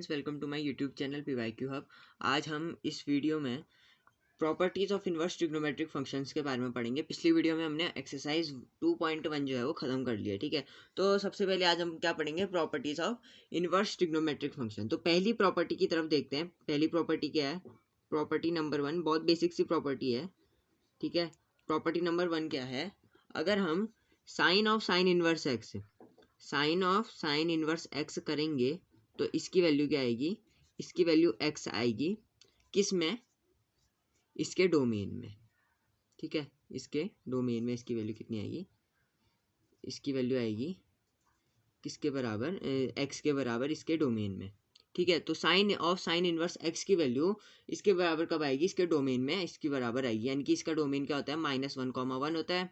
Friends, welcome to my YouTube channel PYQ hub. आज हम इस वीडियो में properties of inverse trigonometric functions के बारे में पढ़ेंगे। पिछली वीडियो में हमने एक्सरसाइज 2.1 जो है वो ख़त्म कर लिया, ठीक है। तो सबसे पहले आज हम क्या पढ़ेंगे, properties of inverse trigonometric function. तो पहली प्रॉपर्टी की तरफ देखते हैं। पहली प्रॉपर्टी क्या है? प्रॉपर्टी नंबर 1 बहुत बेसिक सी प्रॉपर्टी है, ठीक है। प्रॉपर्टी नंबर 1 क्या है? अगर हम sine of sine inverse x करेंगे तो इसकी वैल्यू क्या आएगी? इसकी वैल्यू x आएगी। किस में? इसके डोमेन में, ठीक है। इसके डोमेन में इसकी वैल्यू कितनी आएगी? इसकी वैल्यू आएगी किसके बराबर? x के बराबर इसके डोमेन में, ठीक है। तो साइन इनवर्स x की वैल्यू इसके बराबर कब आएगी? इसके डोमेन में इसकी बराबर आएगी, यानी कि इसका डोमेन क्या होता है? -1,1 होता है।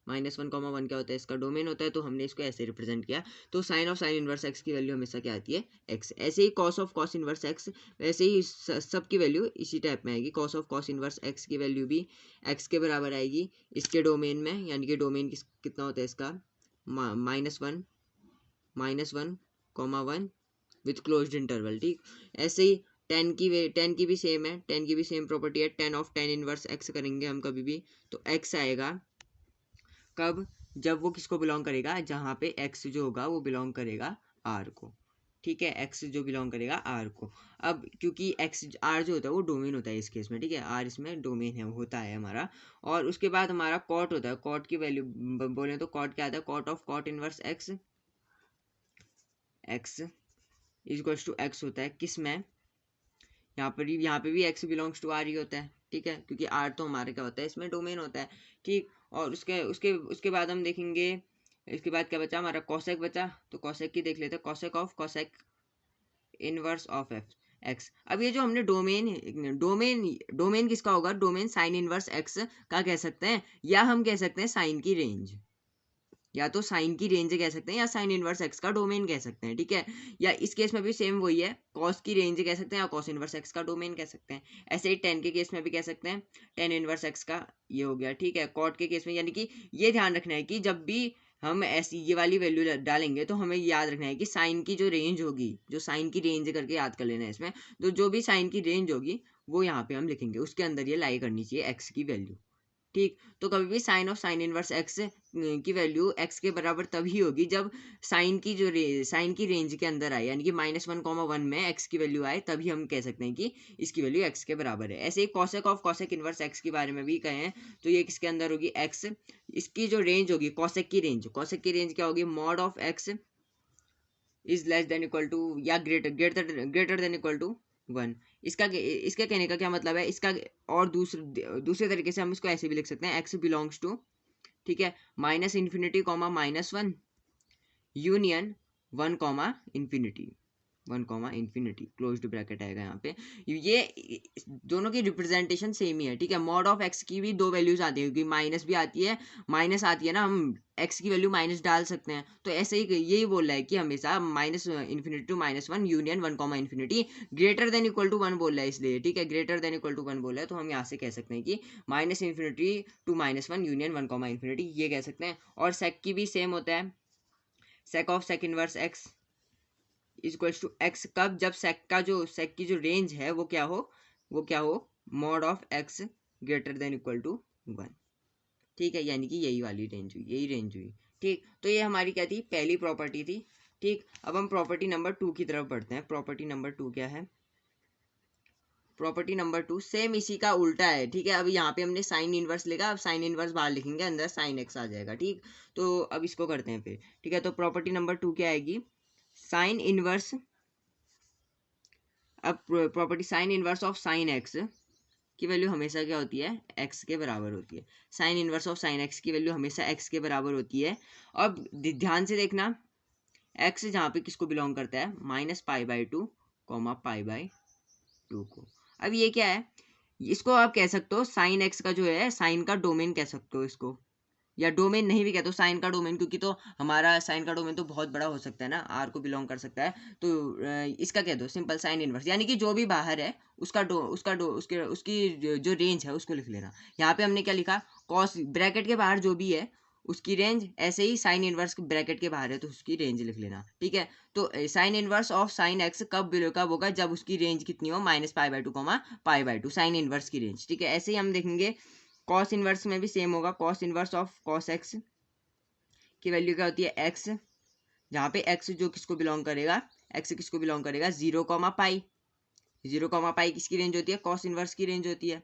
-1,1 क्या होता है? इसका डोमेन होता है। तो हमने इसको ऐसे रिप्रेजेंट किया। तो साइन इनवर्स एक्स की वैल्यू हमेशा क्या आती है? एक्स। ऐसे ही cos of cos inverse x, वैसे ही सब की वैल्यू इसी टाइप में आएगी। Cos of cos inverse x की वैल्यू भी एक्स के बराबर आएगी इसके डोमेन में, यानी कि डोमेन कितना होता है इसका? -1 विथ क्लोज्ड इंटरवल, ठीक। ऐसे ही टेन की भी सेम है। टेन की भी सेम प्रॉपर्टी है। Tan of ten inverse x करेंगे हम कभी भी, तो एक्स आएगा कब? जब वो किसको बिलोंग करेगा? जहाँ पे x जो होगा वो बिलोंग करेगा r को, ठीक है। x जो बिलोंग करेगा r को। अब क्योंकि x r जो होता है वो डोमेन होता है इस केस में, ठीक है। r इसमें डोमेन है, होता है हमारा। और उसके बाद हमारा कॉट होता है। कॉट की वैल्यू बोले तो कॉट क्या आता है? Cot of cot inverse x equals to x होता है। किस में? यहाँ पे भी x बिलोंग्स टू r ही होता है, ठीक है, क्योंकि r तो हमारे क्या होता है? इसमें डोमेन होता है, ठीक। और उसके बाद हम देखेंगे, इसके बाद क्या बचा हमारा? कॉसेक बचा। तो कॉसेक की देख लेते हैं। Cosec of cosec inverse of x. अब ये जो हमने डोमेन किसका होगा? डोमेन साइन इनवर्स एक्स का कह सकते हैं, या हम कह सकते हैं साइन की रेंज। या तो साइन की रेंज कह सकते हैं या साइन इनवर्स एक्स का डोमेन कह सकते हैं, ठीक है। या इस केस में भी सेम वही है, कॉस की रेंज कह सकते हैं या कॉस इनवर्स एक्स का डोमेन कह सकते हैं। ऐसे ही टेन के केस में भी कह सकते हैं, टेन इनवर्स एक्स का ये हो गया, ठीक है। कॉट के केस में, यानी कि ये ध्यान रखना है कि जब भी हम ऐसी ये वाली वैल्यू डालेंगे तो हमें याद रखना है कि साइन की जो रेंज होगी, जो साइन की रेंज करके याद कर लेना है इसमें। तो जो भी साइन की रेंज होगी वो यहाँ पे हम लिखेंगे, उसके अंदर ये लाई करनी चाहिए एक्स की वैल्यू, ठीक। तो कभी भी साइन इनवर्स एक्स की वैल्यू एक्स के बराबर तभी होगी जब साइन की रेंज के अंदर आए, यानी कि -1,1 में एक्स की वैल्यू आए, तभी हम कह सकते हैं कि इसकी वैल्यू एक्स के बराबर है। ऐसे ही cosec of cosec inverse x के बारे में भी कहे हैं, तो ये किसके अंदर होगी? एक्स। इसकी जो रेंज होगी कॉसेक की रेंज क्या होगी? Mod of x is less than equal to या ग्रेटर देन इक्वल टू 1। इसका कहने का क्या मतलब है? इसका और दूसरे तरीके से हम इसको ऐसे भी लिख सकते हैं, x बिलोंग्स टू, ठीक है, -∞, -1 यूनियन 1, ∞, क्लोज्ड ब्रैकेट आएगा यहाँ पे। ये दोनों की रिप्रेजेंटेशन सेम ही है, ठीक है। मॉड ऑफ एक्स की भी दो वैल्यूज आती है, क्योंकि माइनस भी आती है, माइनस आती है ना, हम एक्स की वैल्यू माइनस डाल सकते हैं। तो ऐसे ही यही बोल रहा है कि हमेशा -∞ to -1 union 1, greater than equal to 1 बोल रहा है, इसलिए, ठीक है। ग्रेटर देन इक्वल टू 1 बोल रहा है, तो हम यहाँ से कह सकते हैं कि -∞ to -1 यूनियन 1, ये कह सकते हैं। और सेक की भी सेम होता है। Sec of sec inverse x equals to x कब? जब सेक की जो रेंज है वो क्या हो? Mod of x greater than equal to 1, ठीक है। यानी कि यही रेंज हुई, ठीक। तो ये हमारी क्या थी? पहली प्रॉपर्टी थी, ठीक। अब हम प्रॉपर्टी नंबर 2 की तरफ बढ़ते हैं। प्रॉपर्टी नंबर 2 क्या है? प्रॉपर्टी नंबर 2 सेम इसी का उल्टा है, ठीक है। अब यहाँ पे हमने साइन इनवर्स लिखा, अब साइन इनवर्स बाहर लिखेंगे, अंदर साइन एक्स आ जाएगा, ठीक। तो अब इसको करते हैं फिर, ठीक है। तो प्रॉपर्टी नंबर 2 क्या आएगी? साइन इनवर्स, अब property sign inverse of sine x की वैल्यू हमेशा क्या होती है? एक्स के बराबर होती है। Sine inverse of sine x की वैल्यू हमेशा एक्स के बराबर होती है। अब ध्यान से देखना, एक्स जहाँ पे किसको बिलोंग करता है? -π/2, π/2 को। अब ये क्या है? इसको आप कह सकते हो साइन एक्स का जो है, साइन का डोमेन कह सकते हो इसको, या डोमेन नहीं भी कहते हो, साइन का डोमेन, क्योंकि तो हमारा साइन का डोमेन तो बहुत बड़ा हो सकता है ना, आर को बिलोंग कर सकता है। तो इसका कह दो सिंपल साइन इनवर्स, यानी कि जो भी बाहर है उसकी जो रेंज है उसको लिख लेना। यहाँ पे हमने क्या लिखा? कॉस, ब्रैकेट के बाहर जो भी है उसकी रेंज, ऐसे ही साइन इनवर्स ब्रैकेट के बाहर है तो उसकी रेंज लिख लेना, ठीक है। तो sine inverse of sine x कब होगा, जब उसकी रेंज कितनी हो, -π/2 π/2, साइन इनवर्स की रेंज, ठीक है। ऐसे ही हम देखेंगे कॉस इनवर्स में भी सेम होगा। Cos inverse of cos x की वैल्यू क्या होती है, एक्स, जहाँ पे एक्स जो किसको बिलोंग करेगा, एक्स किसको बिलोंग करेगा, 0, π किसकी रेंज होती है, कॉस इनवर्स की रेंज होती है,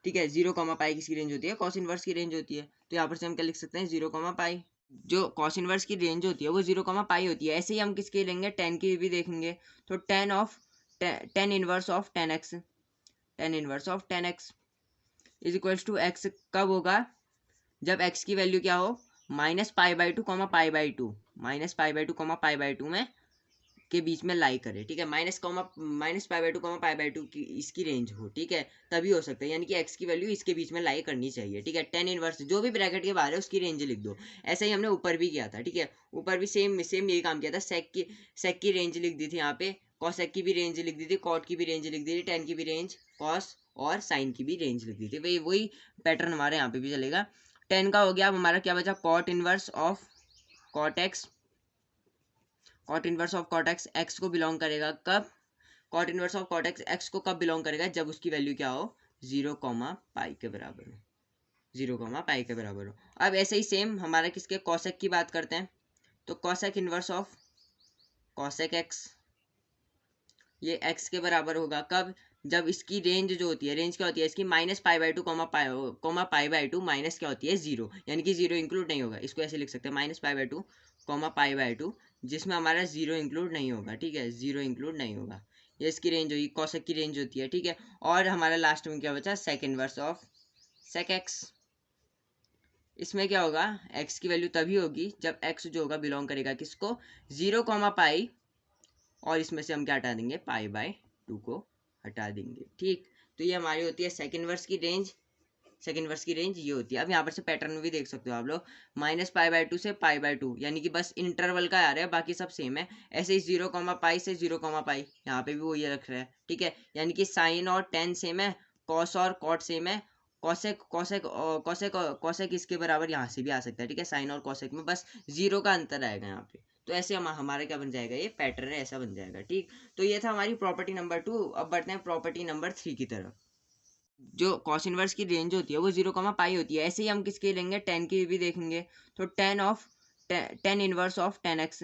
ठीक है। 0, π किसकी रेंज होती है, कॉस इनवर्स की रेंज होती है। तो यहाँ पर से हम क्या लिख सकते हैं, 0, जो कॉस इनवर्स की रेंज होती है वो 0, होती है। ऐसे ही हम किसके लेंगे, टेन की भी देखेंगे। तो tan inverse of tan x is equals to x कब होगा, जब एक्स की वैल्यू क्या हो, -π/2 π/2, -π/2 में के बीच में लाई करे, ठीक है। -π/2 π/2 की इसकी रेंज हो, ठीक है, तभी हो सकता है, यानी कि एक्स की वैल्यू इसके बीच में लाई करनी चाहिए, ठीक है। टेन इनवर्स जो भी ब्रैकेट के बाहर है उसकी रेंज लिख दो। ऐसा ही हमने ऊपर भी किया था, ठीक है। ऊपर भी सेम यही काम किया था। सेक की रेंज लिख दी थी यहाँ पे, कॉसेक की भी रेंज लिख दी थी, कॉट की भी रेंज लिख दी थी, टेन की भी रेंज, कॉस और साइन की भी रेंज लिख दी थी। वही पैटर्न हमारे यहाँ पे भी चलेगा। टेन का हो गया। अब हमारा क्या बचा, cot inverse of cot x. Cot inverse of cot x x को बिलोंग करेगा कब, cot inverse of cot x को कब बिलोंग करेगा, जब उसकी वैल्यू क्या हो, 0, के बराबर हो, 0, के बराबर हो। अब ऐसे ही सेम हमारा किसके, कॉसेक की बात करते हैं। तो cosec inverse of cosec x, ये एक्स के बराबर होगा कब, जब इसकी रेंज जो होती है, रेंज क्या होती है इसकी, -π/2 π/2 माइनस क्या होती है, 0, यानी कि 0 इंक्लूड नहीं होगा। इसको ऐसे लिख सकते हैं, -π/2 π/2, जिसमें हमारा 0 इंक्लूड नहीं होगा, ठीक है, 0 इंक्लूड नहीं होगा। ये इसकी रेंज होगी, कॉसेक की रेंज होती है, ठीक है। और हमारा लास्ट में क्या बचा, sec inverse of sec x. इसमें क्या होगा, एक्स की वैल्यू तभी होगी जब एक्स जो होगा बिलोंग करेगा किसको, 0, और इसमें से हम क्या हटा देंगे, π/2 को हटा देंगे, ठीक। तो ये हमारी होती है सेकंड वर्स की रेंज। सेकंड वर्स की रेंज ये होती है। अब यहाँ पर से पैटर्न में भी देख सकते हो आप लोग, -π/2 से π/2, यानी कि बस इंटरवल का आ रहा है, बाकी सब सेम है। ऐसे ही 0, से 0, यहाँ पे भी वो ये रख रहा है, ठीक है। यानी कि साइन और टेन सेम है, कॉस और कॉट सेम है, कॉसेक कॉसेक कॉसेक कॉसेक इसके बराबर यहाँ से भी आ सकता है, ठीक है। साइन और कॉसेक में बस 0 का अंतर आएगा यहाँ पे। तो ऐसे हमारा क्या बन जाएगा, ये पैटर्न है, ऐसा बन जाएगा, ठीक। तो ये था हमारी प्रॉपर्टी नंबर 2। अब बढ़ते हैं प्रॉपर्टी नंबर 3 की तरफ। जो कॉस इनवर्स की रेंज होती है वो 0, होती है। ऐसे ही हम किसके लेंगे, टेन की भी देखेंगे। तो tan inverse of tan x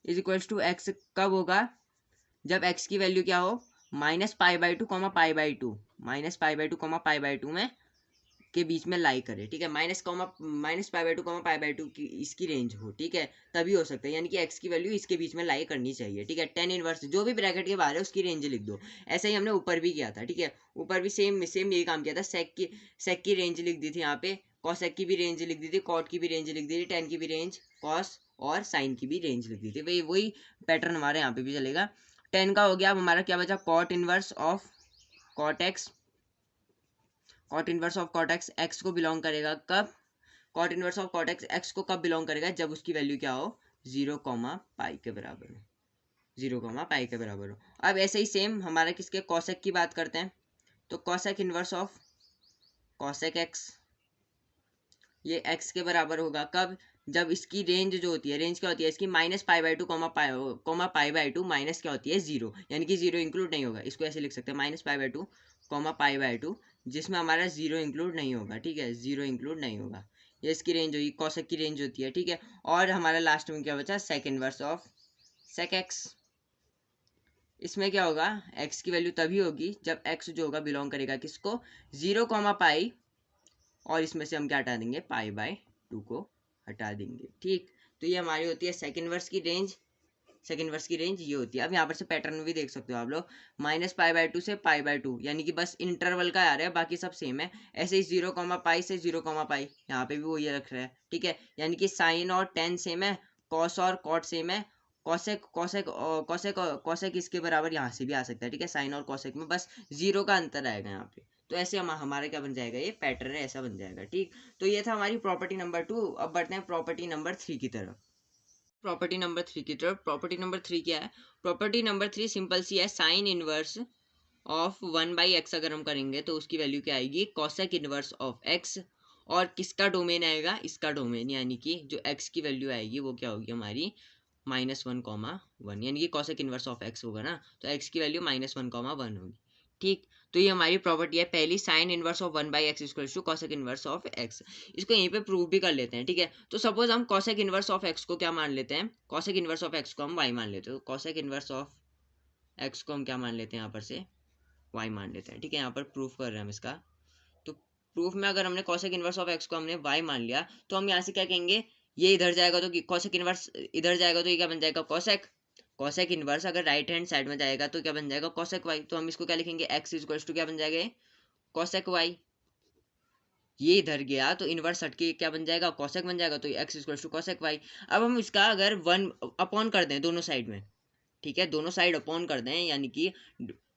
is equals to x कब होगा, जब एक्स की वैल्यू क्या हो, -π/2 π/2 में के बीच में लाई करे, ठीक है। -π/2 π/2 की इसकी रेंज हो, ठीक है, तभी हो सकता है, यानी कि एक्स की वैल्यू इसके बीच में लाई करनी चाहिए, ठीक है। टेन इनवर्स जो भी ब्रैकेट के बाहर है उसकी रेंज लिख दो। ऐसा ही हमने ऊपर भी किया था, ठीक है। ऊपर भी सेम यही काम किया था। सेक की रेंज लिख दी थी यहाँ पे, कॉसेक की भी रेंज लिख दी थी, कॉट की भी रेंज लिख दी थी, टेन की भी रेंज, कॉस और साइन की भी रेंज लिख दी थी। वही पैटर्न हमारे यहाँ पे भी चलेगा। टेन का हो गया। अब हमारा क्या बचा, cot inverse of cot x. Cot inverse of cot x x को बिलोंग करेगा कब, cot inverse of cot x को कब बिलोंग करेगा, जब उसकी वैल्यू क्या हो, 0, के बराबर हो, 0, के बराबर हो। अब ऐसे ही सेम हमारा किसके, कॉसेक की बात करते हैं। तो cosec inverse of cosec x, ये एक्स के बराबर होगा कब, जब इसकी रेंज जो होती है, रेंज क्या होती है इसकी, -π/2 π/2 माइनस क्या होती है, 0, यानी कि 0 इंक्लूड नहीं होगा। इसको ऐसे लिख सकते हैं, -π/2 π/2, जिसमें हमारा 0 इंक्लूड नहीं होगा, ठीक है, 0 इंक्लूड नहीं होगा। ये इसकी रेंज होगी, कॉसेक की रेंज होती है, ठीक है। और हमारा लास्ट में क्या बचा, sec inverse of sec x. इसमें क्या होगा, एक्स की वैल्यू तभी होगी जब एक्स जो होगा बिलोंग करेगा किसको, 0, और इसमें से हम क्या हटा देंगे, π/2 को हटा देंगे, ठीक। तो ये हमारी होती है सेकंड वर्स की रेंज। सेकंड वर्स की रेंज ये होती है। अब यहाँ पर से पैटर्न में भी देख सकते हो आप लोग, -π/2 से π/2, यानी कि बस इंटरवल का आ रहा है, बाकी सब सेम है। ऐसे ही 0, से 0, यहाँ पे भी वो ये रख रहा है, ठीक है। यानी कि साइन और टेन सेम है, कॉस और कॉट सेम है, कॉसेक कॉसेक कॉसेक कॉसेक इसके बराबर यहाँ से भी आ सकता है, ठीक है। साइन और कॉसेक में बस 0 का अंतर आएगा यहाँ पे। तो ऐसे हमारा क्या बन जाएगा, ये पैटर्न है, ऐसा बन जाएगा, ठीक। तो ये था हमारी प्रॉपर्टी नंबर 2। अब बढ़ते हैं प्रॉपर्टी नंबर 3 की तरफ। प्रॉपर्टी नंबर 3 की तरफ। प्रॉपर्टी नंबर 3 क्या है, प्रॉपर्टी नंबर 3 सिंपल सी है, साइन इनवर्स ऑफ 1/x अगर हम करेंगे तो उसकी वैल्यू क्या आएगी, कॉसेक इनवर्स ऑफ x, और किसका डोमेन आएगा, इसका डोमेन, यानी कि जो एक्स की वैल्यू आएगी वो क्या होगी हमारी -1, यानी कि कॉसेक इनवर्स ऑफ एक्स होगा ना, तो एक्स की वैल्यू -1, 1 होगी। ठीक, तो ये हमारी प्रॉपर्टी है पहली, sine inverse of 1/x equal to cosec inverse of x. इसको यहीं पे प्रूव भी कर लेते हैं। ठीक है, तो सपोज हम कॉसेक इनवर्स ऑफ एक्स को क्या मान लेते हैं, कॉसेक इनवर्स ऑफ एक्स को हम y मान लेते हैं, तो कॉसेक इनवर्स ऑफ एक्स को हम क्या मान लेते हैं, यहाँ पर से y मान लेते हैं। ठीक है, यहाँ पर प्रूफ कर रहे हैं हम इसका। तो प्रूफ में अगर हमने कॉसेक इनवर्स ऑफ एक्स को हमने y मान लिया, तो हम यहाँ से क्या कहेंगे, ये इधर जाएगा तो कॉसेक इनवर्स इधर जाएगा तो ये क्या बन जाएगा, कॉसेक। कॉसेक इनवर्स अगर राइट हैंड साइड में जाएगा तो क्या बन जाएगा, कॉसेक वाई। तो हम इसको क्या लिखेंगे, एक्स इज टू क्या बन जाएगा, कॉसेक वाई। ये इधर गया तो इनवर्स हट के क्या बन जाएगा, कॉसेक बन जाएगा, तो x is to cosec y. अब हम इसका अगर 1 कर दें दोनों साइड में, ठीक है, दोनों साइड अपॉन कर दें, यानी कि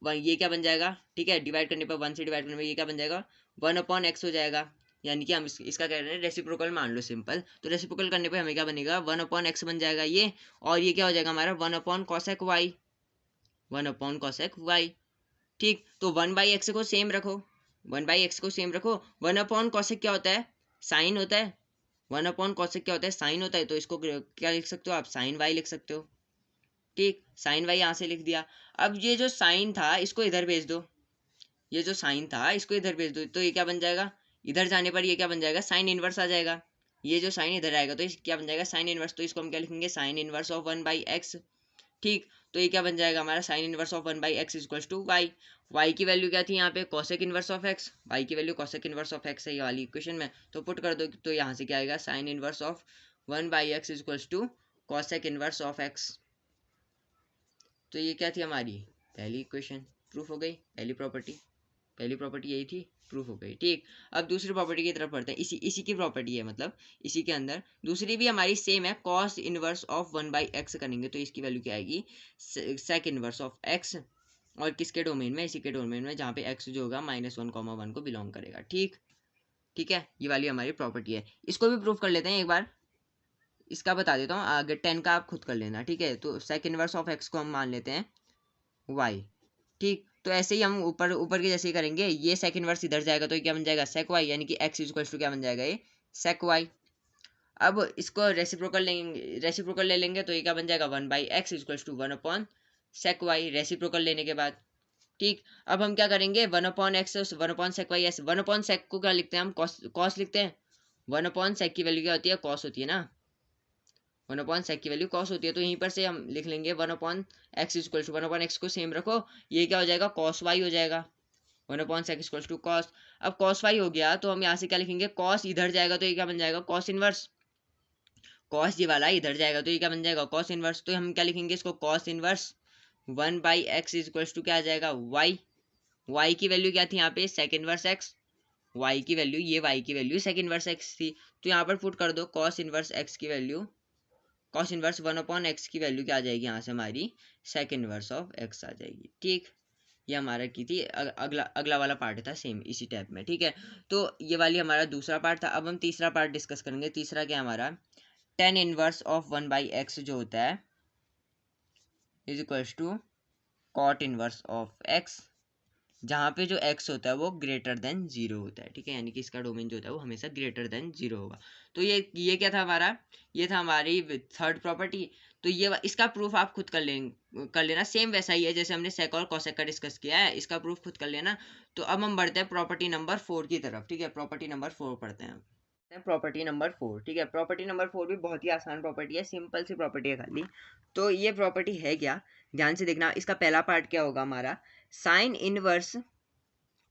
ये क्या बन जाएगा, ठीक है, डिवाइड करने पर 1 से डिवाइड करने पर ये क्या बन जाएगा, 1/x हो जाएगा। यानी कि हम इसका कह रहे हैं रेसिप्रोकल मान लो सिंपल, तो रेसिप्रोकल करने पे हमें क्या बनेगा, 1/x बन जाएगा ये, और ये क्या हो जाएगा हमारा 1/cosec y, 1/cosec y। ठीक, तो 1/x को सेम रखो, 1/x को सेम रखो। 1/cosec क्या होता है, साइन होता है। 1/cosec क्या होता है, साइन होता है, तो इसको क्या लिख सकते हो आप, साइन y लिख सकते हो। ठीक, साइन वाई यहाँ से लिख दिया। अब ये जो साइन था इसको इधर भेज दो, ये जो साइन था इसको इधर भेज दो, तो ये क्या बन जाएगा, इधर जाने पर ये क्या बन जाएगा, साइन इनवर्स आ जाएगा। ये जो साइन इधर आएगा तो इस क्या बन जाएगा, साइन इनवर्स। तो इसको हम क्या लिखेंगे, साइन इनवर्स ऑफ 1/x। ठीक, तो ये क्या बन जाएगा हमारा, sine inverse of 1/x equal to y. Y की वैल्यू क्या थी यहाँ पे, cosec inverse of x. Y की value cosec inverse of x है ये वाली इक्वेशन में, तो पुट कर दो, तो यहाँ से क्या आएगा, sine inverse of 1/x equal to cosec inverse of x. तो ये क्या थी हमारी पहली इक्वेशन, प्रूफ हो गई। पहली प्रॉपर्टी यही थी, प्रूफ हो गई। ठीक, अब दूसरी प्रॉपर्टी की तरफ पढ़ते हैं। इसी की प्रॉपर्टी है, मतलब इसी के अंदर दूसरी भी हमारी सेम है, कॉस इनवर्स ऑफ 1/x करेंगे तो इसकी वैल्यू क्या आएगी, सेक इनवर्स ऑफ x। और किसके डोमेन में, इसी के डोमेन में, जहाँ पे x जो होगा -1, 1 को बिलोंग करेगा। ठीक, ठीक है, ये वाली हमारी प्रॉपर्टी है। इसको भी प्रूफ कर लेते हैं एक बार, इसका बता देता हूँ, आगे 10 का आप खुद कर लेना। ठीक है, तो सेक इनवर्स ऑफ x को हम मान लेते हैं y। ठीक, तो ऐसे ही हम ऊपर ऊपर के जैसे ही करेंगे, ये सेक इनवर्स इधर जाएगा तो ये क्या बन जाएगा, सेक y, यानी कि x इक्वल टू क्या बन जाएगा, ये सेक y। अब इसको रेसिप्रोकल ले लेंगे तो ये क्या बन जाएगा, 1/x equal to 1/sec y, reciprocal लेने के बाद। ठीक, अब हम क्या करेंगे, 1/x 1/sec y, 1/sec को क्या लिखते हैं हम, कॉस लिखते हैं। 1/sec की वैल्यू क्या होती है, कॉस होती है ना, 1/sec की वैल्यू कॉस होती है, तो यहीं पर से हम लिख लेंगे 1/x इक्वल टू 1/x को सेम रखो, ये क्या हो जाएगा, cos y हो जाएगा, 1/sec इक्वल टू cos। अब cos y हो गया तो हम यहाँ से क्या लिखेंगे, cos इधर जाएगा तो ये क्या बन जाएगा, cos इनवर्स। cos ये वाला इधर जाएगा तो ये क्या बन जाएगा, cos इनवर्स। तो हम क्या लिखेंगे इसको, cos inverse 1/x equal to क्या आ जाएगा, y। y की वैल्यू क्या थी यहाँ पे, sec इनवर्स x। y की वैल्यू, ये y की वैल्यू sec इनवर्स x थी, तो यहाँ पर पुट कर दो cos इनवर्स x की वैल्यू, कॉस इनवर्स 1/x की वैल्यू क्या आ जाएगी, यहाँ से हमारी सेक इनवर्स ऑफ x आ जाएगी। ठीक, ये हमारा की थी। अगला अगला वाला पार्ट था सेम इसी टाइप में। ठीक है, तो ये वाली हमारा दूसरा पार्ट था। अब हम तीसरा पार्ट डिस्कस करेंगे। तीसरा क्या हमारा, टेन इनवर्स ऑफ 1/x जो होता है is equals to cot inverse of x, जहाँ पे जो x होता है वो ग्रेटर देन 0 होता है। ठीक है, यानी कि इसका डोमेन जो होता है वो हमेशा ग्रेटर देन 0 होगा। तो ये क्या था हमारा, ये था हमारी थर्ड प्रॉपर्टी। तो ये इसका प्रूफ आप खुद कर लेना, सेम वैसा ही है जैसे हमने सेक और कॉसेक का डिस्कस किया है, इसका प्रूफ खुद कर लेना। तो अब हम बढ़ते हैं प्रॉपर्टी नंबर 4 की तरफ। ठीक है, प्रॉपर्टी नंबर 4 पढ़ते हैं। प्रॉपर्टी नंबर 4, ठीक है, प्रॉपर्टी नंबर 4 भी बहुत ही आसान प्रॉपर्टी है, सिंपल सी प्रॉपर्टी है खाली। तो ये प्रॉपर्टी है क्या, ध्यान से देखना। इसका पहला पार्ट क्या होगा हमारा, sine inverse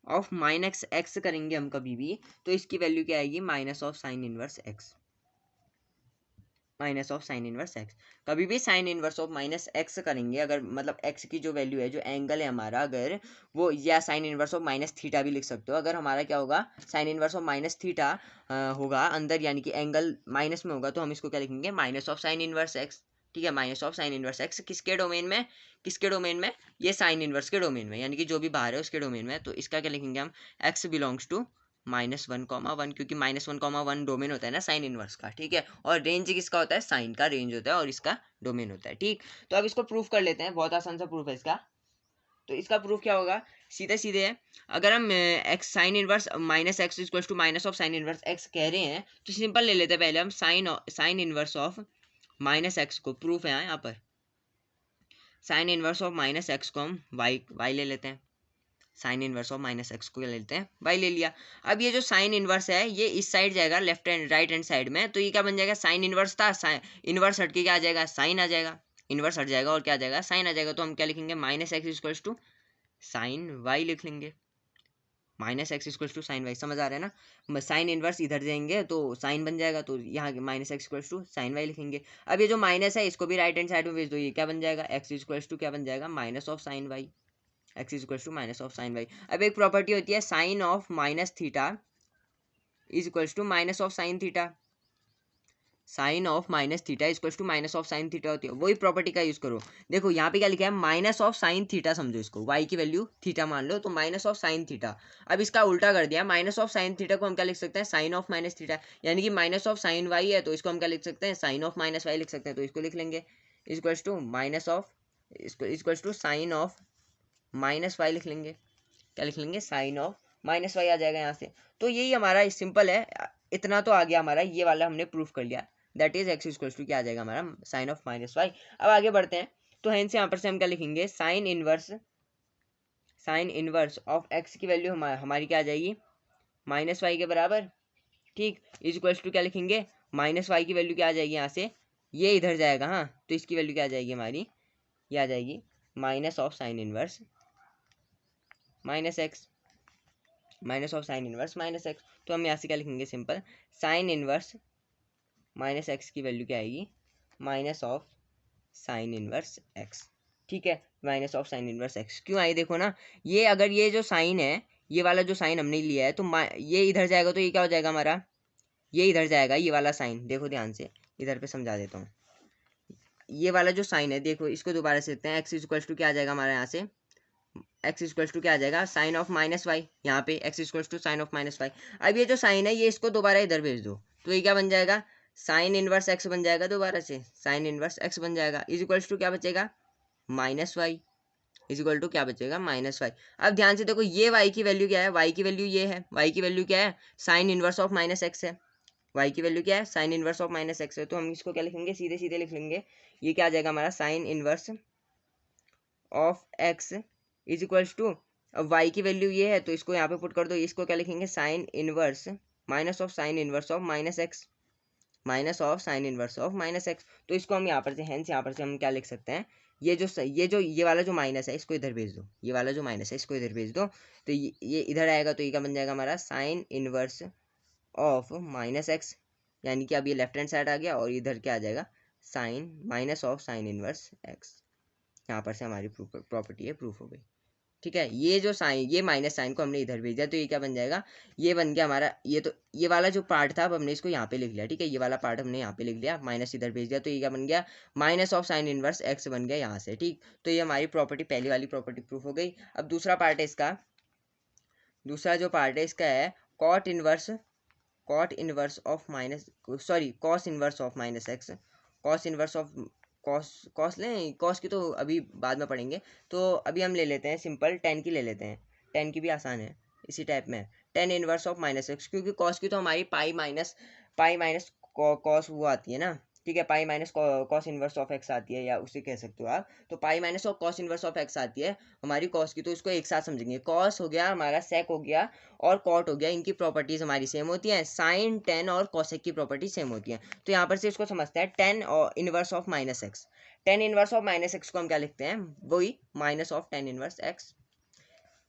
of minus x करेंगे हम कभी भी, तो इसकी वैल्यू क्या आएगी, minus of sine inverse x. Minus of sine inverse x, कभी भी sign inverse of minus x करेंगे, अगर मतलब एक्स की जो वैल्यू है, जो एंगल है हमारा, अगर वो, या sign inverse of minus theta भी लिख सकते हो। अगर हमारा क्या होगा, sign inverse of minus theta होगा अंदर, यानी कि एंगल माइनस में होगा, तो हम इसको क्या लिखेंगे, minus of sine inverse x. ठीक है, minus of sine inverse x किसके डोमेन में, किसके डोमेन में, ये साइन इनवर्स के डोमेन में, यानी कि जो भी बाहर है उसके डोमेन में। तो इसका क्या लिखेंगे हम, एक्स बिलोंग्स टू -1, 1, क्योंकि -1, 1 डोमेन होता है ना साइन इनवर्स का। ठीक है, और रेंज किसका होता है, साइन का रेंज होता है और इसका डोमेन होता है। ठीक, तो अब इसको प्रूफ कर लेते हैं, बहुत आसान सा प्रूफ है इसका। तो इसका प्रूफ क्या होगा, सीधे सीधे है। अगर हम x sine inverse minus x equal to minus of sine inverse x कह रहे हैं तो सिंपल ले लेते हैं पहले हम sign inverse of minus x को, प्रूफ है यहाँ पर sign inverse of minus x को हम वाई ले लेते हैं, sine inverse of minus x को ले लेते हैं, वाई ले लिया। अब ये जो साइन इनवर्स है ये इस साइड जाएगा left hand right hand side में, तो ये क्या बन जाएगा, साइन इनवर्स था, इनवर्स हट के क्या आ जाएगा, साइन आ जाएगा, इनवर्स हट जाएगा और क्या आ जाएगा, साइन आ जाएगा। तो हम क्या लिखेंगे, minus x equals to sine y लिख लेंगे, minus x equals to sine y, समझ आ रहा है ना। साइन इनवर्स इधर जाएंगे तो साइन बन जाएगा, तो यहाँ minus x equals to sine y लिखेंगे। अब ये जो माइनस है इसको भी राइट हैंड साइड में भेज दो, ये क्या बन जाएगा, एक्स इक्वल्स टू क्या बन जाएगा, minus of sine y, x equals to minus of sine y. अब एक प्रॉपर्टी होती है sine of minus theta is equals to minus of sine theta, sine of minus theta equals to minus of sine theta होती है, वही property का use करो। देखो यहाँ पे क्या लिखा है, माइनस ऑफ साइन थीटा, समझो इसको, वाई की वैल्यू थीटा मान लो, तो माइनस ऑफ साइन थीटा। अब इसका उल्टा कर दिया, माइनस ऑफ साइन थीटा को हम क्या लिख सकते हैं, साइन ऑफ माइनस थीटा, यानी कि माइनस ऑफ साइन वाई है तो इसको हम क्या लिख सकते हैं, साइन ऑफ माइनस वाई लिख सकते हैं, तो इसको लिख लेंगे इक्वल्स टू माइनस ऑफ, इसको equals to sine of minus y लिख लेंगे, क्या लिख लेंगे, साइन ऑफ माइनस वाई आ जाएगा यहाँ से। तो यही हमारा सिंपल है, इतना तो आ गया हमारा, ये वाला हमने प्रूफ कर लिया, that is x equals to क्या आ जाएगा हमारा, साइन ऑफ माइनस वाई। अब आगे बढ़ते हैं, तो हेंस यहाँ पर से हम क्या लिखेंगे, साइन इनवर्स ऑफ एक्स की वैल्यू हमारी क्या आ जाएगी, माइनस वाई के बराबर, ठीक, इज इक्वल्स टू क्या लिखेंगे, माइनस वाई की वैल्यू क्या आ जाएगी यहाँ से, ये इधर जाएगा, हाँ, तो इसकी वैल्यू क्या आ जाएगी हमारी, ये आ जाएगी minus of sine inverse minus x, minus of sine inverse minus x. तो हम यहाँ से क्या लिखेंगे, simple sign inverse minus x की वैल्यू क्या आएगी, minus of sine inverse x, ठीक है, minus of sine inverse x क्यों आई, देखो ना, ये अगर ये जो साइन है, ये वाला जो साइन हमने लिया है, तो ये इधर जाएगा तो ये क्या हो जाएगा हमारा, ये इधर जाएगा, ये वाला साइन देखो ध्यान से, इधर पे समझा देता हूँ, ये वाला जो साइन है देखो, इसको दोबारा से देखते हैं, एक्स इक्वल्स टू क्या आ जाएगा हमारा यहाँ से, एक्स इक्वल्स टू क्या आ जाएगा, साइन ऑफ माइनस वाई, यहाँ पे x equals to sine of minus y. अब ये जो साइन है ये इसको दोबारा इधर भेज दो, तो ये क्या बन जाएगा, साइन इनवर्स एक्स बन जाएगा, दोबारा से साइन इनवर्स एक्स बन जाएगा, इज इक्वल्स टू क्या बचेगा, minus y, is equal to क्या बचेगा, माइनस वाई। अब ध्यान से देखो, ये वाई की वैल्यू क्या है, वाई की वैल्यू ये है, वाई की वैल्यू क्या है, sine inverse of minus x है, वाई की वैल्यू क्या है, sine inverse of minus x है, तो हम इसको क्या लिखेंगे, सीधे सीधे लिख लेंगे, ये क्या आ जाएगा हमारा, sine inverse of x is equals to, अब वाई की वैल्यू ये है तो इसको यहाँ पे पुट कर दो, इसको क्या लिखेंगे, sine inverse minus of sine inverse of minus x, minus of sine inverse of minus x. तो इसको हम यहाँ पर से हेंस यहाँ पर से हम क्या लिख सकते हैं, ये वाला जो माइनस है इसको इधर भेज दो, ये वाला जो माइनस है इसको इधर भेज दो, तो ये इधर आएगा, तो ये क्या बन जाएगा हमारा, sine inverse of minus x, यानी कि अब ये लेफ्ट हैंड साइड आ गया, और इधर क्या आ जाएगा, sine minus of sine inverse x, यहाँ पर से हमारी प्रॉपर्टी है प्रूफ हो गई, ठीक है। ये जो साइन, ये माइनस साइन को हमने इधर भेज दिया, तो ये क्या बन जाएगा, ये बन गया हमारा, ये वाला जो पार्ट था अब हमने इसको यहाँ पे लिख लिया, ठीक है, ये वाला पार्ट हमने यहाँ पे लिख लिया, माइनस इधर भेज दिया, तो ये क्या बन गया, minus of sine inverse x बन गया यहाँ से, ठीक। तो ये हमारी प्रॉपर्टी, पहली वाली प्रॉपर्टी प्रूफ हो गई। अब दूसरा पार्ट है इसका, दूसरा जो पार्ट है इसका है cot inverse of minus, sorry cos inverse of minus x, cos inverse of cos लें, कॉस की तो अभी बाद में पढ़ेंगे, तो अभी हम ले लेते हैं सिंपल टेन की ले लेते हैं, टेन की भी आसान है, इसी टाइप में ten inverse of minus x, क्योंकि कॉस की तो हमारी पाई माइनस कॉस वो आती है ना, ठीक है, pi minus cos inverse of x आती है, या उसे कह सकते हो आप, तो पाई माइनस और कॉस इनवर्स ऑफ एक्स आती है हमारी कॉस की, तो इसको एक साथ समझेंगे, कॉस हो गया हमारा, सेक हो गया और कॉट हो गया, इनकी प्रॉपर्टीज हमारी सेम होती हैं, साइन टेन और कॉसेक की प्रॉपर्टी सेम होती है। तो यहाँ पर से इसको समझते हैं, टेन और inverse of minus x, ten inverse of minus x को हम क्या लिखते हैं, वही minus of ten inverse x,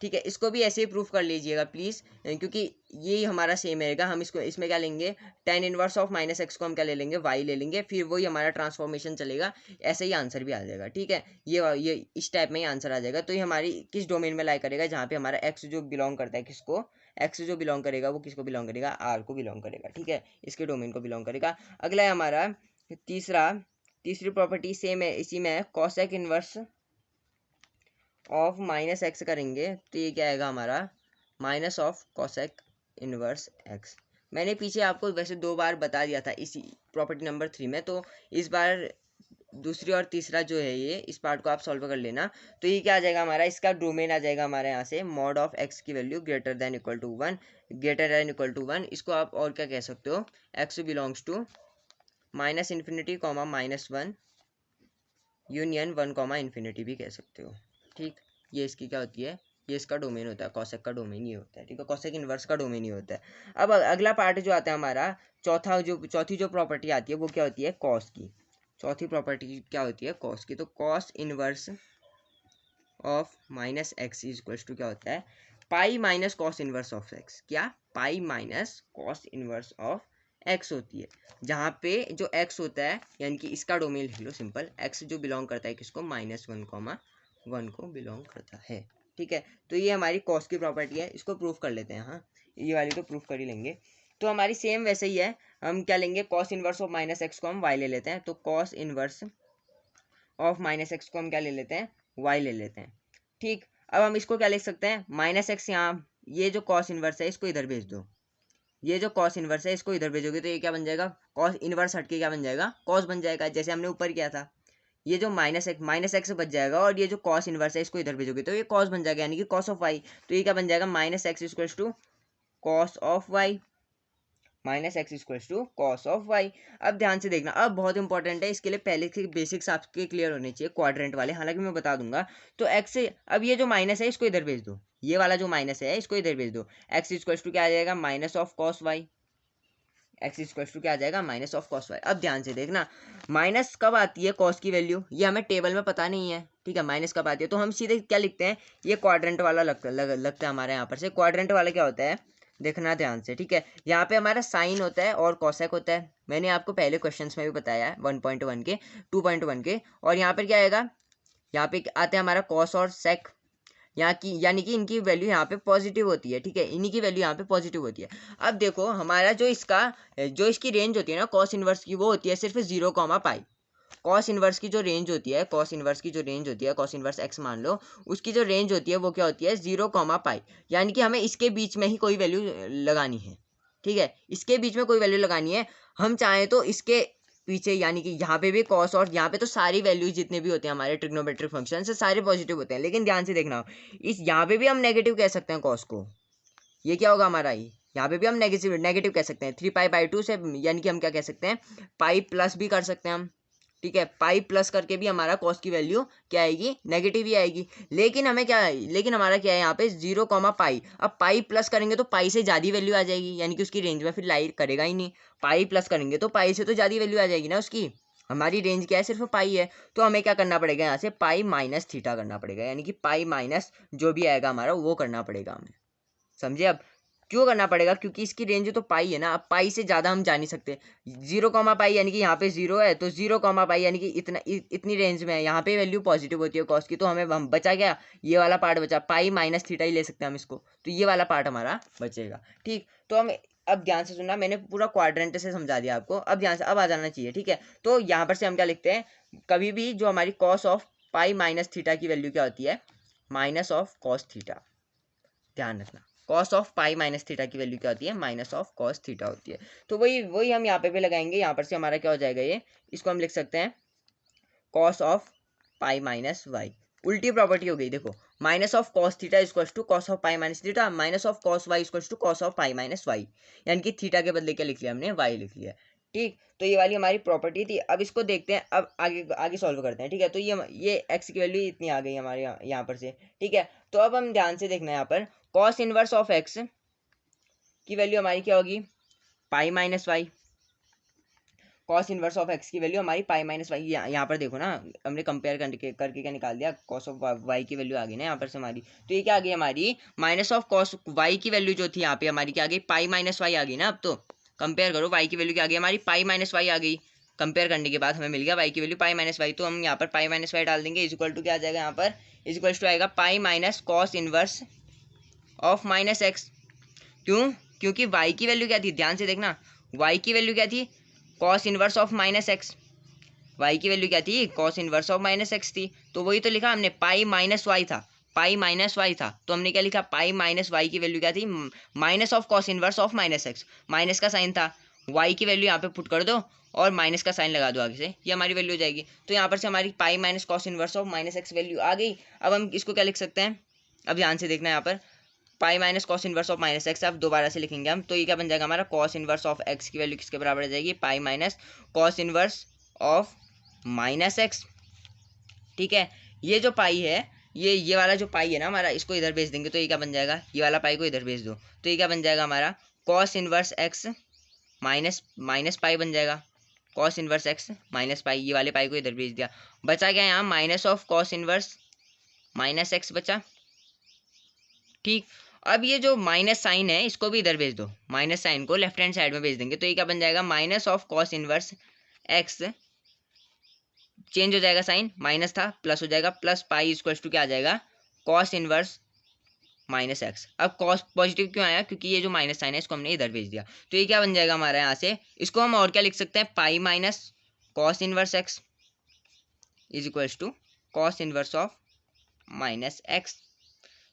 ठीक है। इसको भी ऐसे ही प्रूफ कर लीजिएगा प्लीज़, क्योंकि ये हमारा सेम रहेगा, हम इसको इसमें क्या लेंगे, ten inverse of minus x को हम क्या ले लेंगे, वाई ले लेंगे, फिर वही हमारा ट्रांसफॉर्मेशन चलेगा, ऐसे ही आंसर भी आ जाएगा, ठीक है, ये इस टाइप में ही आंसर आ जाएगा। तो ये हमारी किस डोमेन में लाई करेगा, जहाँ पे हमारा एक्स जो बिलोंग करता है, किसको, एक्स जो बिलोंग करेगा वो किसको बिलोंग करेगा, आर को बिलोंग करेगा, ठीक है, इसके डोमेन को बिलोंग करेगा। अगला है हमारा तीसरी प्रॉपर्टी सेम है, इसी में है cosec inverse of minus x करेंगे, तो ये क्या आएगा हमारा, minus of cosec inverse x. मैंने पीछे आपको वैसे 2 बार बता दिया था इसी प्रॉपर्टी नंबर 3 में, तो इस बार दूसरी और तीसरा जो है ये, इस पार्ट को आप सॉल्व कर लेना। तो ये क्या आ जाएगा हमारा, इसका डोमेन आ जाएगा हमारे यहाँ से मॉड ऑफ एक्स की value greater than equal to 1, greater than equal to 1। इसको आप और क्या कह सकते हो, x belongs to minus infinity comma -1 union 1 comma infinity भी कह सकते हो। ठीक, ये इसकी क्या होती है, ये इसका डोमेन होता है, कॉसेक का डोमेन ही होता है। ठीक है, कॉसेक इनवर्स का डोमेन ही होता है। अब अगला पार्ट जो आता है हमारा, चौथी जो प्रॉपर्टी आती है वो क्या होती है, कॉस की। चौथी प्रॉपर्टी क्या होती है, कॉस की। तो cos inverse of minus x is equals to क्या होता है, pi minus cos inverse of x. क्या, pi minus cos inverse of x होती है, जहाँ पे जो एक्स होता है यानी कि इसका डोमेन लिख लो सिंपल, एक्स जो बिलोंग करता है किसको, -1, 1 को बिलोंग करता है। ठीक है, तो ये हमारी कॉस की प्रॉपर्टी है, इसको प्रूफ कर लेते हैं। हाँ, ये वाली तो प्रूफ कर ही लेंगे। तो हमारी सेम वैसे ही है, हम क्या लेंगे, cos inverse of minus x को हम वाई ले लेते हैं। तो cos inverse of minus x को हम क्या ले लेते हैं, वाई ले लेते हैं। ठीक, अब हम इसको क्या लिख सकते हैं, -x, यहाँ ये जो कॉस इनवर्स है इसको इधर भेज दो, ये जो कॉस इनवर्स है इसको इधर भेजोगे तो ये क्या बन जाएगा, कॉस इनवर्स हटके क्या बन जाएगा, कॉस बन जाएगा, जैसे हमने ऊपर किया था। ये जो माइनस एक्स बच जाएगा, और ये जो कॉस इनवर्स है इसको इधर भेजोगे तो ये कॉस बन जाएगा, यानी कि कॉस ऑफ वाई। तो ये क्या बन जाएगा, -x equals to cos of y, -x to cos of y. अब ध्यान से देखना, अब बहुत इंपॉर्टेंट है, इसके लिए पहले के बेसिक्स आपके क्लियर होने चाहिए, क्वाड्रेंट वाले, हालांकि मैं बता दूंगा। तो x से अब ये जो माइनस है इसको इधर भेज दो, ये वाला जो माइनस है इसको इधर भेज दो। x इक्वल्स टू क्या आ जाएगा, minus of cos y, x equals to क्या आ जाएगा, माइनस ऑफ कॉस वाई। अब ध्यान से देखना, माइनस कब आती है कॉस की वैल्यू, ये हमें टेबल में पता नहीं है। ठीक है, माइनस कब आती है, तो हम सीधे क्या लिखते हैं, ये क्वाड्रेंट वाला लगता है हमारे यहाँ पर से। क्वाड्रेंट वाला क्या होता है, देखना ध्यान से। ठीक है, यहाँ पे हमारा साइन होता है और कॉसेक होता है, मैंने आपको पहले क्वेश्चंस में भी बताया है, 1.1 के 2.1 के। और यहाँ पर क्या आएगा, यहाँ पे आते हैं हमारा कॉस और सेक, यहाँ की यानी कि इनकी वैल्यू यहाँ पे पॉजिटिव होती है। ठीक है, इन्हीं की वैल्यू यहाँ पे पॉजिटिव होती है। अब देखो हमारा जो इसकी रेंज होती है ना कॉस इनवर्स की, वो होती है सिर्फ 0, कॉस इनवर्स की जो रेंज होती है, कॉस इनवर्स की जो रेंज होती है, कॉस इनवर्स एक्स मान लो, उसकी जो रेंज होती है वो क्या होती है, 0, यानी कि हमें इसके बीच में ही कोई वैल्यू लगानी है। ठीक है, इसके बीच में कोई वैल्यू लगानी है। हम चाहें तो इसके पीछे, यानी कि यहाँ पे भी कॉस, और यहाँ पे तो सारी वैल्यूज जितने भी होते हैं हमारे ट्रिग्नोमेट्रिक फंक्शन से सारे पॉजिटिव होते हैं। लेकिन ध्यान से देखना, इस यहाँ पे भी हम नेगेटिव कह सकते हैं कॉस को, ये क्या होगा हमारा, यहाँ पे भी हम नेगेटिव कह सकते हैं 3π/2 से, यानी कि हम क्या कह सकते हैं, पाई प्लस भी कर सकते हैं हम। ठीक है, पाई प्लस करके भी हमारा कॉस की वैल्यू क्या आएगी, नेगेटिव ही आएगी। लेकिन हमें क्या है, लेकिन हमारा क्या है यहाँ पे 0, अब पाई प्लस करेंगे तो पाई से ज़्यादा वैल्यू आ जाएगी, यानी कि उसकी रेंज में फिर लाई करेगा ही नहीं। पाई प्लस करेंगे तो पाई से तो ज़्यादा वैल्यू आ जाएगी ना उसकी, हमारी रेंज क्या है, सिर्फ पाई है। तो हमें क्या करना पड़ेगा, यहाँ से पाई माइनस थीटा करना पड़ेगा, यानी कि पाई माइनस जो भी आएगा हमारा वो करना पड़ेगा हमें। समझे, अब क्यों करना पड़ेगा, क्योंकि इसकी रेंज तो पाई है ना, अब पाई से ज़्यादा हम जा नहीं सकते। 0, यानी कि यहाँ पे 0 है, तो 0, यानी कि इतनी रेंज में है, यहाँ पे वैल्यू पॉजिटिव होती है कॉस की। तो हमें हम बचा क्या, ये वाला पार्ट बचा, पाई माइनस थीटा ही ले सकते हैं हम इसको, तो ये वाला पार्ट हमारा बचेगा। ठीक, तो हम अब ध्यान से सुनना, मैंने पूरा क्वाड्रेंट से समझा दिया आपको, अब ध्यान से अब आ जाना चाहिए। ठीक है, तो यहाँ पर से हम क्या लिखते हैं, कभी भी जो हमारी cos of pi minus theta की वैल्यू क्या होती है, माइनस ऑफ कॉस थीटा। ध्यान रखना, cos of pi minus theta की वैल्यू क्या होती है, माइनस ऑफ कॉस थीटा होती है। तो वही हम यहाँ पे भी लगाएंगे, यहाँ पर से हमारा क्या हो जाएगा, ये इसको हम लिख सकते हैं cos of pi minus y. उल्टी प्रॉपर्टी हो गई, देखो, minus of cos theta equals to cos of pi minus theta, minus of cos y equals to cos of pi minus y, यानी कि थीटा के बदले क्या लिख लिया हमने, वाई लिख लिया। ठीक, तो ये वाली हमारी प्रॉपर्टी थी। अब इसको देखते हैं, अब आगे आगे सॉल्व करते हैं। ठीक है, तो ये एक्स की वैल्यू इतनी आ गई हमारे यहाँ पर से। ठीक है, तो अब हम ध्यान से देखना, यहाँ पर कॉस इनवर्स ऑफ एक्स की वैल्यू हमारी क्या होगी, pi minus y. Cos inverse of x की वैल्यू हमारी पाई माइनस वाई, यहाँ पर देखो ना, हमने कंपेयर करके क्या निकाल दिया, कॉस ऑफ वाई की वैल्यू आ गई ना यहाँ पर से हमारी। तो ये क्या आ गई हमारी, माइनस ऑफ कॉस वाई की वैल्यू जो थी यहाँ पे हमारी क्या आ गई, पाई माइनस वाई आ गई ना। अब तो कंपेयर करो, वाई की वैल्यू क्या आ गई हमारी, पाई माइनस वाई आ गई। कंपेयर करने के बाद हमें मिल गया वाई की वैल्यू पाई माइनस वाई, तो हम यहाँ पर पाई माइनस वाई डाल देंगे, इज इक्वल टू क्या आ जाएगा, यहाँ पर इज इक्वल टू आएगा पाई minus cos inverse of minus x. क्यों, क्योंकि y की वैल्यू क्या थी, ध्यान से देखना, y की वैल्यू क्या थी, cos inverse of minus x. y की वैल्यू क्या थी, cos inverse of minus x थी। तो वही तो लिखा हमने, पाई माइनस वाई था, पाई माइनस वाई था, तो हमने क्या लिखा, पाई माइनस वाई की वैल्यू क्या थी, minus of cos inverse of minus x, minus का साइन था, y की वैल्यू यहाँ पे पुट कर दो और माइनस का साइन लगा दो आगे से, ये हमारी वैल्यू हो जाएगी। तो यहाँ पर से हमारी pi minus cos inverse of minus x value आ गई। अब हम इसको क्या लिख सकते हैं, अब ध्यान से देखना है यहाँ पर, पाई minus cos inverse of minus x, अब दोबारा से लिखेंगे हम, तो ये क्या बन जाएगा हमारा, कॉस इनवर्स ऑफ एक्स की वैल्यू किसके बराबर आ जाएगी, पाई minus cos inverse of minus x. ठीक है, ये जो पाई है, ये वाला जो पाई है ना हमारा, इसको इधर भेज देंगे तो ये क्या बन जाएगा, ये वाला पाई को इधर भेज दो तो ये क्या बन जाएगा हमारा, cos inverse x minus minus pi बन जाएगा, cos inverse x minus pi, ये वाले पाई को इधर भेज दिया, बचा क्या यहाँ minus of cos inverse minus x बचा। ठीक, अब ये जो माइनस साइन है इसको भी इधर भेज दो, माइनस साइन को लेफ्ट हैंड साइड में भेज देंगे तो ये क्या बन जाएगा, minus of cos inverse x, change हो जाएगा साइन, माइनस था प्लस हो जाएगा, प्लस पाई इक्वल्स टू क्या आ जाएगा, कॉस इनवर्स माइनस एक्स। अब कॉस पॉजिटिव क्यों आया, क्योंकि ये जो माइनस साइन है इसको हमने इधर भेज दिया, तो ये क्या बन जाएगा हमारा यहाँ से, इसको हम और क्या लिख सकते हैं, pi minus cos inverse x is equals to cos inverse of minus x.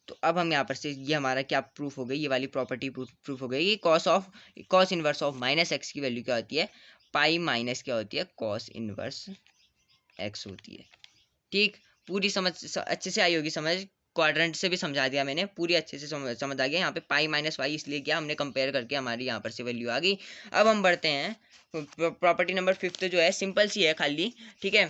तो अब हम यहाँ पर से ये हमारा क्या प्रूफ हो गई, ये वाली प्रॉपर्टी प्रूफ हो गई कि cos inverse of minus x की वैल्यू क्या होती है, पाई माइनस क्या होती है, कॉस इनवर्स एक्स होती है। ठीक, पूरी समझ अच्छे से आई होगी समझ, क्वाड्रेंट से भी समझा दिया मैंने, पूरी अच्छे से समझ आ गया। यहाँ पे पाई माइनस वाई इसलिए किया हमने, कंपेयर करके हमारी यहाँ पर से वैल्यू आ गई। अब हम बढ़ते हैं प्रॉपर्टी नंबर 5 जो है सिंपल सी है खाली। ठीक है,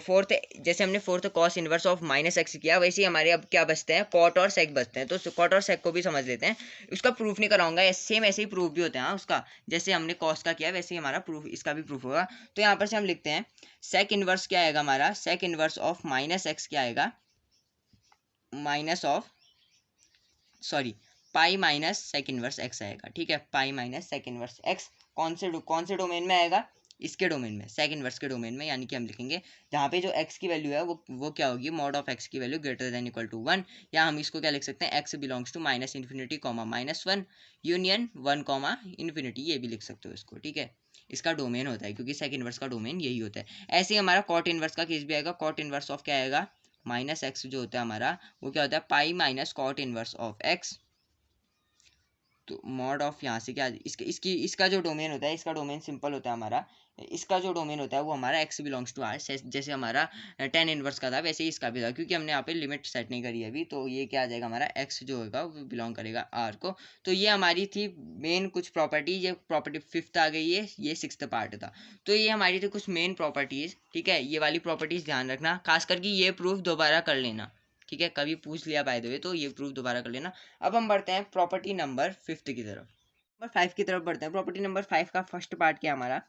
फोर्थ, जैसे हमने fourth cos inverse of minus x किया, वैसे ही हमारे अब क्या बचते हैं, कॉट और सेक बचते हैं। तो कॉट और सेक को भी समझ लेते हैं, उसका प्रूफ नहीं कराऊंगा, सेम ऐसे ही प्रूफ भी होते हैं। हाँ, उसका जैसे हमने कॉस का किया वैसे ही हमारा प्रूफ, इसका भी प्रूफ होगा। तो यहाँ पर से हम लिखते हैं सेक इनवर्स क्या आएगा हमारा, sec inverse of minus x क्या आएगा, minus of sorry pi minus sec inverse x आएगा। ठीक है, pi minus sec inverse x कौन से डोमेन में आएगा, इसके डोमेन में, सेक इनवर्स के डोमेन में, यानी कि हम लिखेंगे जहाँ पे जो एक्स की वैल्यू है वो क्या होगी, मॉड ऑफ एक्स की value greater than equal to 1, या हम इसको क्या लिख सकते हैं, x belongs to minus infinity comma minus 1 union 1 comma infinity, ये भी लिख सकते हो इसको। ठीक है, इसका डोमेन होता है, क्योंकि सेक इनवर्स का डोमेन यही होता है। ऐसे ही हमारा कॉट इनवर्स का केस भी आएगा, कॉट इनवर्स ऑफ क्या आएगा, माइनस एक्स जो होता है हमारा, वो क्या होता है, pi minus cot inverse of x. तो मॉड ऑफ यहाँ से क्या, इसका जो डोमेन होता है, इसका डोमेन सिंपल होता है हमारा, इसका जो डोमेन होता है वो हमारा एक्स बिलोंग्स टू आर, जैसे हमारा टेन इनवर्स का था वैसे ही इसका भी था, क्योंकि हमने यहाँ पे लिमिट सेट नहीं करी है अभी, तो ये क्या आ जाएगा हमारा, एक्स जो होगा वो बिलोंग करेगा आर को। तो ये हमारी थी मेन कुछ प्रॉपर्टी, ये प्रॉपर्टी 5th आ गई है, ये 6th पार्ट था। तो ये हमारी थी कुछ मेन प्रॉपर्टीज। ठीक है, ये वाली प्रॉपर्टीज ध्यान रखना, खास करके ये प्रूफ दोबारा कर लेना। ठीक है, कभी पूछ लिया बाय द वे तो ये प्रूफ दोबारा कर लेना। अब हम बढ़ते हैं प्रॉपर्टी नंबर 5 की तरफ, नंबर 5 की तरफ बढ़ते हैं। प्रॉपर्टी नंबर 5 का फर्स्ट पार्ट क्या हमारा,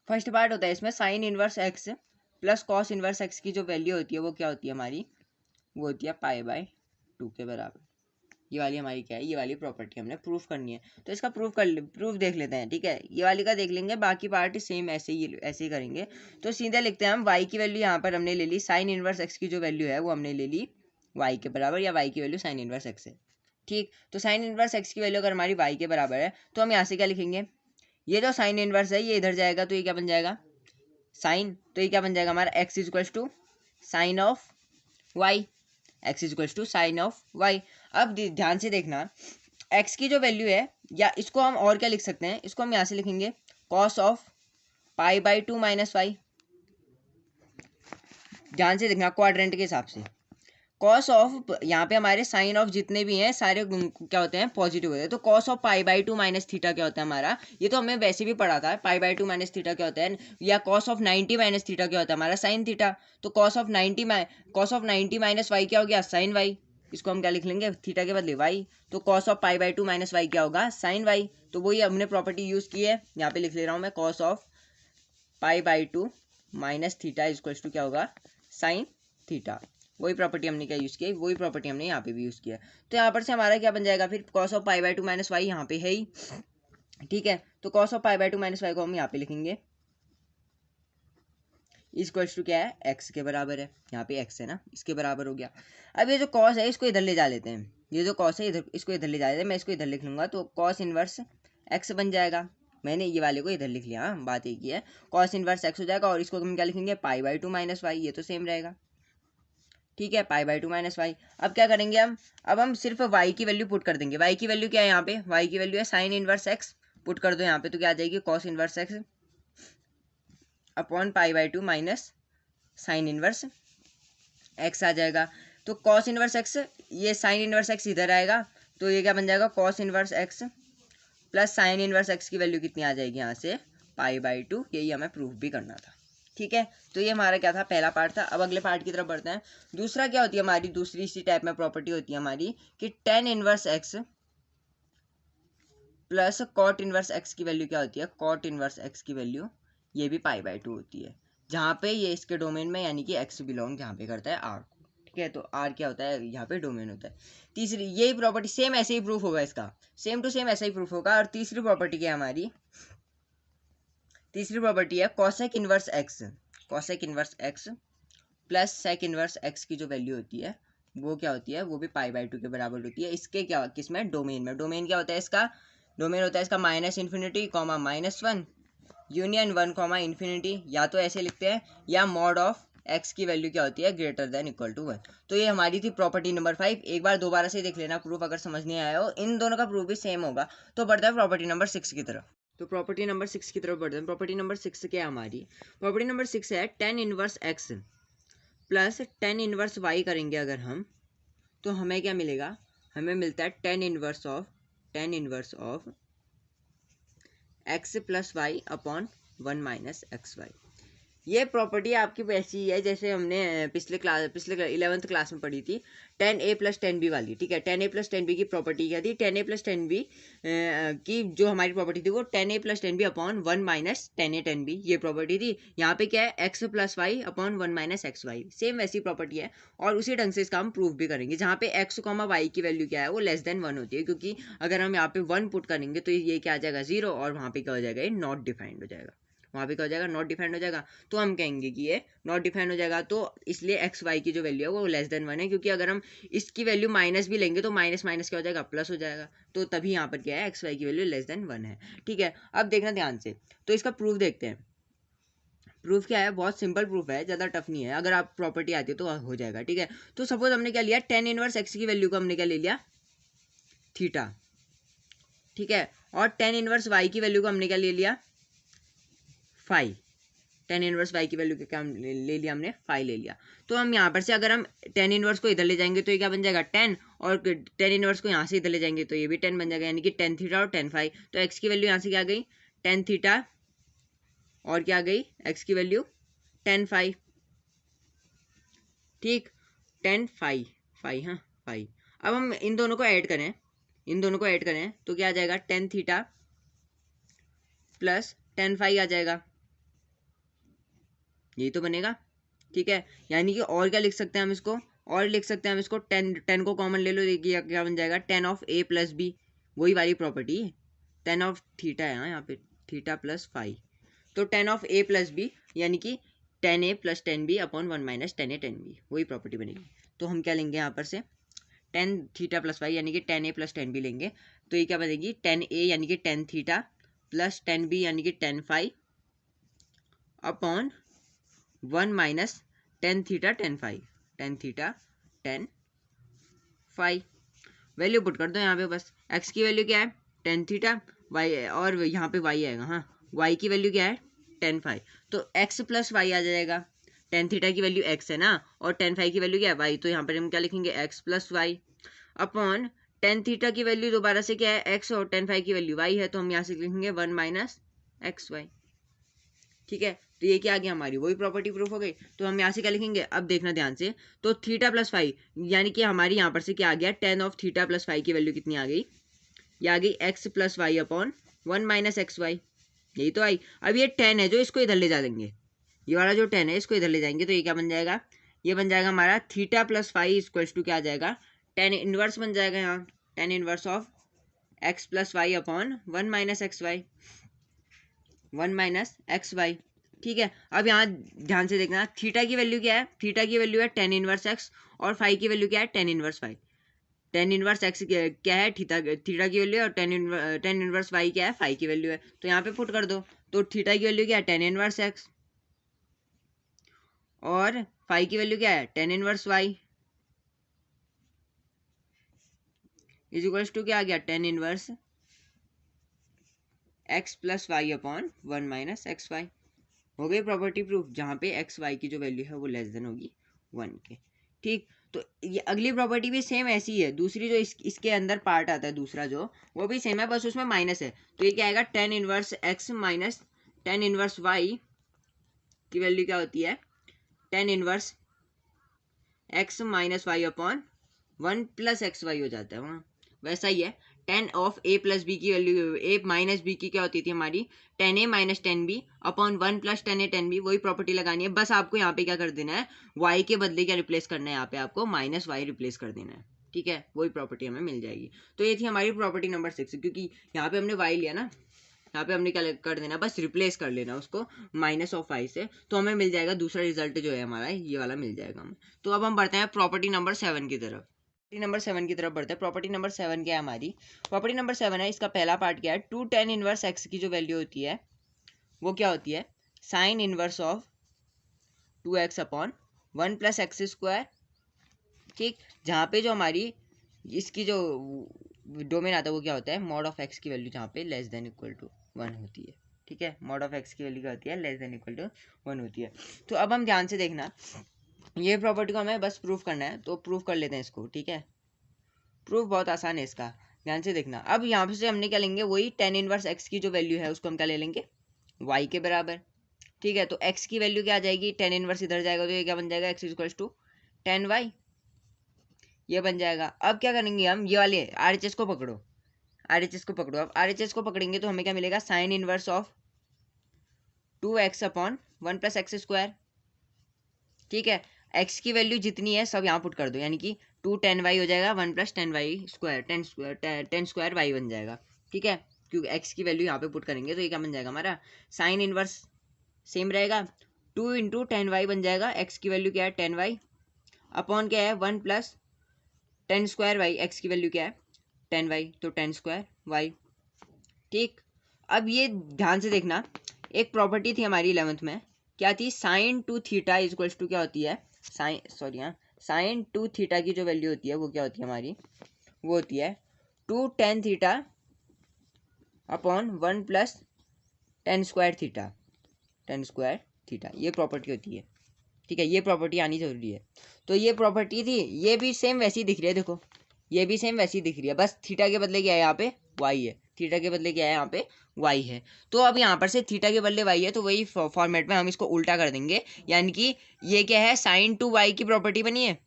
फर्स्ट पार्ट होता है इसमें sign inverse x plus cos inverse x की जो वैल्यू होती है वो क्या होती है हमारी, वो होती है पाई बाय 2 के बराबर। ये वाली हमारी क्या है, ये वाली प्रॉपर्टी हमने प्रूफ करनी है, तो इसका प्रूफ देख लेते हैं। ठीक है, ये वाली का देख लेंगे, बाकी पार्ट सेम ऐसे ही करेंगे। तो सीधे लिखते हैं हम, y की वैल्यू यहाँ पर हमने ले ली, साइन इनवर्स x की जो वैल्यू है वो हमने ले ली y के बराबर, या y की वैल्यू साइन इनवर्स x है। ठीक, तो साइन इनवर्स x की वैल्यू अगर हमारी y के बराबर है तो हम यहाँ से क्या लिखेंगे, ये जो साइन इनवर्स है ये इधर जाएगा तो ये क्या बन जाएगा साइन, तो ये क्या बन जाएगा हमारा x equals to sine of y, x equals to sine of y। अब ध्यान से देखना, x की जो वैल्यू है, या इसको हम और क्या लिख सकते हैं, इसको हम यहाँ से लिखेंगे cos of pi by 2 minus y. ध्यान से देखना क्वाड्रेंट के हिसाब से, कॉस ऑफ यहाँ पे हमारे साइन ऑफ जितने भी हैं सारे क्या होते हैं, पॉजिटिव होते हैं। तो cos of pi by 2 minus theta क्या होता है हमारा, ये तो हमें वैसे भी पढ़ा था, पाई बाई 2 माइनस थीटा क्या होता है, या कॉस ऑफ 90 माइनस थीटा क्या होता है हमारा, साइन थीटा। तो कॉस ऑफ 90 माइनस वाई क्या हो गया, साइन वाई। इसको हम क्या लिख लेंगे, थीटा के बदले वाई। तो cos of pi by 2 minus y क्या होगा, साइन वाई। तो वही हमने प्रॉपर्टी यूज की है, यहाँ पे लिख ले रहा हूँ मैं, cos of pi by 2 minus theta equals to क्या होगा, साइन थीटा। वही प्रॉपर्टी हमने क्या यूज़ किया, वही प्रॉपर्टी हमने यहाँ पे भी यूज़ किया। तो यहाँ पर से हमारा क्या बन जाएगा फिर, cos of pi by 2 minus y यहाँ पे है ही। ठीक है, तो cos of pi by 2 minus y को हम यहाँ पे लिखेंगे इक्वल्स टू क्या है, एक्स के बराबर है, यहाँ पे एक्स है ना, इसके बराबर हो गया। अब ये जो कॉस है इसको इधर ले जा लेते हैं, ये जो कॉस है इधर, इसको इधर ले जा लेते हैं, मैं इसको इधर लिख लूँगा, तो कॉस इनवर्स एक्स बन जाएगा। मैंने ये वाले को इधर लिख लिया, हाँ बात एक ही है, कॉस इनवर्स एक्स हो जाएगा, और इसको हम क्या लिखेंगे, पाई बाई 2 माइनस वाई, ये तो सेम रहेगा। ठीक है, पाई बाई 2 माइनस वाई। अब क्या करेंगे हम, अब हम सिर्फ y की वैल्यू पुट कर देंगे। y की वैल्यू क्या है यहाँ पे, y की वैल्यू है साइन इनवर्स x, पुट कर दो यहाँ पे, तो क्या आ जाएगी cos inverse x upon pi by two minus sine inverse x आ जाएगा। तो कॉस इनवर्स एक्स, ये साइन इनवर्स एक्स इधर आएगा, तो ये क्या बन जाएगा cos inverse x plus sine inverse x की वैल्यू कितनी आ जाएगी यहाँ से पाई बाई टू। यही हमें प्रूफ भी करना था, ठीक है। तो ये हमारा क्या था, पहला पार्ट था। अब अगले पार्ट की तरफ बढ़ते हैं। दूसरा क्या होती है हमारी, दूसरी इसी टाइप में प्रॉपर्टी होती है हमारी कि tan inverse x plus cot inverse x की वैल्यू क्या होती है, कॉट इनवर्स एक्स की वैल्यू ये भी पाई बाई टू होती है, जहाँ पे ये इसके डोमेन में यानी कि एक्स बिलोंग जहाँ पे करता है आर को, ठीक है। तो आर क्या होता है, यहाँ पे डोमेन होता है। तीसरी यही प्रॉपर्टी सेम ऐसे ही प्रूफ होगा, इसका सेम टू सेम ऐसा ही प्रूफ होगा। और तीसरी प्रॉपर्टी क्या है हमारी, तीसरी प्रॉपर्टी है cosec inverse x, cosec inverse x plus sec inverse x की जो वैल्यू होती है वो क्या होती है, वो भी पाई बाई टू के बराबर होती है। इसके क्या, किसमें, डोमेन में। डोमेन क्या होता है इसका, डोमेन होता है इसका minus infinity comma minus one union one comma infinity, या तो ऐसे लिखते हैं, या मॉड ऑफ एक्स की वैल्यू क्या होती है greater than equal to one. तो ये हमारी थी प्रॉपर्टी नंबर 5। एक बार दोबारा से देख लेना प्रूफ, अगर समझ नहीं आया हो। इन दोनों का प्रूफ भी सेम होगा। तो बढ़ता है प्रॉपर्टी नंबर 6 की तरफ। तो प्रॉपर्टी नंबर 6 की तरफ बढ़ते हैं। प्रॉपर्टी नंबर 6 क्या है हमारी, प्रॉपर्टी नंबर 6 है tan inverse x plus tan inverse y करेंगे अगर हम, तो हमें क्या मिलेगा, हमें मिलता है tan inverse of x plus y upon one minus x y. ये प्रॉपर्टी आपकी वैसी ही है जैसे हमने पिछले 11th क्लास में पढ़ी थी, tan A plus tan B वाली, ठीक है। Tan A plus tan B की प्रॉपर्टी क्या थी, tan A plus tan B की जो हमारी प्रॉपर्टी थी वो tan A plus tan B upon one minus tan A tan B, ये प्रॉपर्टी थी। यहाँ पे क्या है, x plus y upon one minus x y, same वैसी प्रॉपर्टी है। और उसी ढंग से इसका हम प्रूफ भी करेंगे, जहाँ पे एक्स कॉमा वाई की वैल्यू क्या है वो लेस देन वन होती है, क्योंकि अगर हम यहाँ पे वन पुट करेंगे तो ये क्या आ जाएगा जीरो, और वहाँ पे क्या हो जाएगा, ये नॉट डिफाइंड हो जाएगा, वहाँ पे क्या हो जाएगा, नॉट डिफाइंड हो जाएगा। तो हम कहेंगे कि ये नॉट डिफाइंड हो जाएगा, तो इसलिए एक्स वाई की जो वैल्यू है वो लेस देन वन है, क्योंकि अगर हम इसकी वैल्यू माइनस भी लेंगे तो माइनस माइनस क्या हो जाएगा, प्लस हो जाएगा। तो तभी यहाँ पर क्या है, एक्स वाई की वैल्यू लेस देन वन है, ठीक है। अब देखना ध्यान से, तो इसका प्रूफ देखते हैं। प्रूफ क्या है, बहुत सिंपल प्रूफ है, ज़्यादा टफ नहीं है, अगर आप प्रॉपर्टी आती है तो हो जाएगा, ठीक है। तो सपोज हमने क्या लिया, टेन इनवर्स एक्स की वैल्यू को हमने क्या ले लिया, थीटा, ठीक है। और टेन इनवर्स वाई की वैल्यू को हमने क्या ले लिया, फाइव। टेन इनवर्स वाई की वैल्यू के क्या ले लिया हमने, फाइव ले लिया। तो हम यहाँ पर से अगर हम टेन इनवर्स को इधर ले जाएंगे तो ये क्या बन जाएगा, टेन, और टेन इनवर्स को यहाँ से इधर ले जाएंगे तो ये भी टेन बन जाएगा, यानी कि टेन थीटा और टेन फाइव। तो एक्स की वैल्यू यहाँ से क्या आ गई, टेन थीटा, और क्या आ गई एक्स की वैल्यू टेन फाइव, ठीक, टेन फाइव फाइव, हाँ फाइव। अब हम इन दोनों को ऐड करें, इन दोनों को ऐड करें तो क्या आ जाएगा, tan theta plus tan five आ जाएगा, यही तो बनेगा, ठीक है। यानी कि और क्या लिख सकते हैं हम इसको, और लिख सकते हैं हम इसको, टेन टेन को कॉमन ले लो, देखिए क्या बन जाएगा, tan of A plus B, वही वाली प्रॉपर्टी, टेन ऑफ थीटा है यहाँ पे, थीटा प्लस फाइव, तो tan of A plus B यानी कि tan A plus tan B upon one minus tan A tan B, वही प्रॉपर्टी बनेगी। तो हम क्या लेंगे यहाँ पर से, टेन थीटा प्लस फाइव यानी कि tan A plus tan B लेंगे, तो ये क्या बनेगी, टेन ए यानी कि tan theta plus tan B यानी कि tan phi upon one minus tan theta tan phi, tan theta tan phi. Value put कर दो यहाँ पे बस, एक्स की वैल्यू क्या है, टेन थीटा, वाई, और यहाँ पे वाई आएगा, हाँ वाई की वैल्यू क्या है, टेन फाइव, तो एक्स प्लस वाई आ जाएगा। टेन थीटा की वैल्यू एक्स है ना, और टेन फाइव की वैल्यू क्या है, वाई, तो यहाँ पर हम क्या लिखेंगे, x plus y upon tan theta की वैल्यू दोबारा से क्या है, एक्स, और टेन फाइव की वैल्यू वाई है, तो हम यहाँ से लिखेंगे वन माइनस एक्स वाई, ठीक है। तो ये क्या आ गया, हमारी वही प्रॉपर्टी प्रूफ हो गई। तो हम यहाँ से क्या लिखेंगे, अब देखना ध्यान से, तो थीटा प्लस फाइव यानी कि हमारी यहाँ पर से क्या आ गया, tan of theta plus phi की वैल्यू कितनी आ गई, ये आ गई x plus y upon one minus x y, यही तो आई। अब ये टेन है जो इसको इधर ले जा देंगे, ये वाला जो टेन है इसको इधर ले जाएंगे, तो ये क्या बन जाएगा, ये बन जाएगा हमारा theta plus five equals to क्या आ जाएगा, टेन इनवर्स बन जाएगा यहाँ, tan inverse of x plus y upon one minus x y, one minus x y, ठीक है। अब यहाँ ध्यान से देखना, थीटा की वैल्यू क्या है, थीटा की वैल्यू है टेन इनवर्स एक्स, और फाइव की वैल्यू क्या है, tan inverse five. Ten inverse x क्या है, थीटा की वैल्यू है, और टेन इनवर्स वाई क्या है, फाइव की वैल्यू है। तो यहाँ पे पुट कर दो, तो थीटा की वैल्यू क्या है, टेन इनवर्स एक्स, और फाइव की वैल्यू क्या है, tan inverse y, is equals to क्या आ गया, tan inverse x plus y upon 1 minus x y. हो गई प्रॉपर्टी प्रूफ, जहाँ पे एक्स वाई की जो वैल्यू है वो लेस देन होगी 1 के। ठीक, तो ये अगली प्रॉपर्टी भी सेम ऐसी है। दूसरी जो इसके अंदर पार्ट आता है दूसरा जो, वो भी सेम है, बस उसमें माइनस है। तो ये क्या आएगा, tan inverse x minus tan inverse y की वैल्यू क्या होती है, tan inverse x minus y upon 1 plus x y हो जाता है वहाँ। वैसा ही है, tan of A plus B की वैल्यू, ए माइनस बी की क्या होती थी हमारी, tan A minus tan B upon 1 plus tan A tan B. वही प्रॉपर्टी लगानी है, बस आपको यहाँ पे क्या कर देना है, वाई के बदले क्या रिप्लेस करना है, यहाँ पे आपको माइनस वाई रिप्लेस कर देना है। ठीक है, वही प्रॉपर्टी हमें मिल जाएगी। तो ये थी हमारी प्रॉपर्टी नंबर 6, क्योंकि यहाँ पे हमने वाई लिया ना, यहाँ पे हमने क्या कर देना, बस रिप्लेस कर लेना उसको माइनस ऑफ वाई से, तो हमें मिल जाएगा दूसरा रिजल्ट जो है हमारा, ये वाला मिल जाएगा हमें। तो अब हम बढ़ते हैं प्रॉपर्टी नंबर 7 की तरफ। नंबर 7 की तरफ बढ़ते हैं। प्रॉपर्टी नंबर 7 क्या है हमारी, प्रॉपर्टी नंबर 7 है, इसका पहला पार्ट क्या है, टू टेन इनवर्स एक्स की जो वैल्यू होती है वो क्या होती है, sine inverse of 2x upon 1 plus x square. ठीक, जहाँ पे जो हमारी इसकी जो डोमेन आता है वो क्या होता है, मॉड ऑफ एक्स की वैल्यू जहाँ पे लेस देन इक्वल टू 1 होती है। ठीक है, मॉड ऑफ एक्स की वैल्यू क्या होती है, लेस देन इक्वल टू 1 होती है। तो अब हम ध्यान से देखना, ये प्रॉपर्टी को हमें बस प्रूफ करना है, तो प्रूफ कर लेते हैं इसको। ठीक है, प्रूफ बहुत आसान है इसका, ध्यान से देखना। अब यहाँ से हमने क्या लेंगे, वही टेन इनवर्स एक्स की जो वैल्यू है उसको हम क्या ले लेंगे, वाई के बराबर। ठीक है, तो एक्स की वैल्यू क्या आ जाएगी, टेन इनवर्स इधर जाएगा तो ये क्या बन जाएगा, x equals to tan y, ये बन जाएगा। अब क्या करेंगे हम, ये वाले आर एच एस को पकड़ो, आर एच एस को पकड़ो। अब आर एच एस को पकड़ेंगे तो हमें क्या मिलेगा, sign inverse of 2x upon 1 plus x square. ठीक है, एक्स की वैल्यू जितनी है सब यहाँ पुट कर दो, यानी कि 2 10 वाई हो जाएगा, 1 plus 10 y square, 10 square y बन जाएगा। ठीक है, क्योंकि एक्स की वैल्यू यहाँ पे पुट करेंगे तो ये क्या बन जाएगा हमारा, साइन इनवर्स सेम रहेगा, 2 इंटू 10 वाई बन जाएगा, एक्स की वैल्यू क्या है 10 वाई, अपॉन क्या है 1 प्लस 10 स्क्वायर वाई, एक्स की वैल्यू क्या है 10 वाई, तो 10 स्क्वायर वाई। ठीक, अब ये ध्यान से देखना, एक प्रॉपर्टी थी हमारी 11th में, क्या थी, sine two theta equals to क्या होती है, साइन टू थीटा की जो वैल्यू होती है वो क्या होती है हमारी, वो होती है 2 tan theta upon 1 plus 10 square theta, 10 square theta, ये प्रॉपर्टी होती है। ठीक है, ये प्रॉपर्टी आनी जरूरी है। तो ये प्रॉपर्टी थी, ये भी सेम वैसी दिख रही है, देखो ये भी सेम वैसी दिख रही है, बस थीटा के बदले क्या है यहाँ पे, वाई है, थीटा के बदले क्या है यहाँ पे, वाई है। तो अब यहाँ पर से थीटा के बदले वाई है, तो वही फॉर्मेट में हम इसको उल्टा कर देंगे, यानी कि ये क्या है, साइन टू वाई की प्रॉपर्टी बनी है,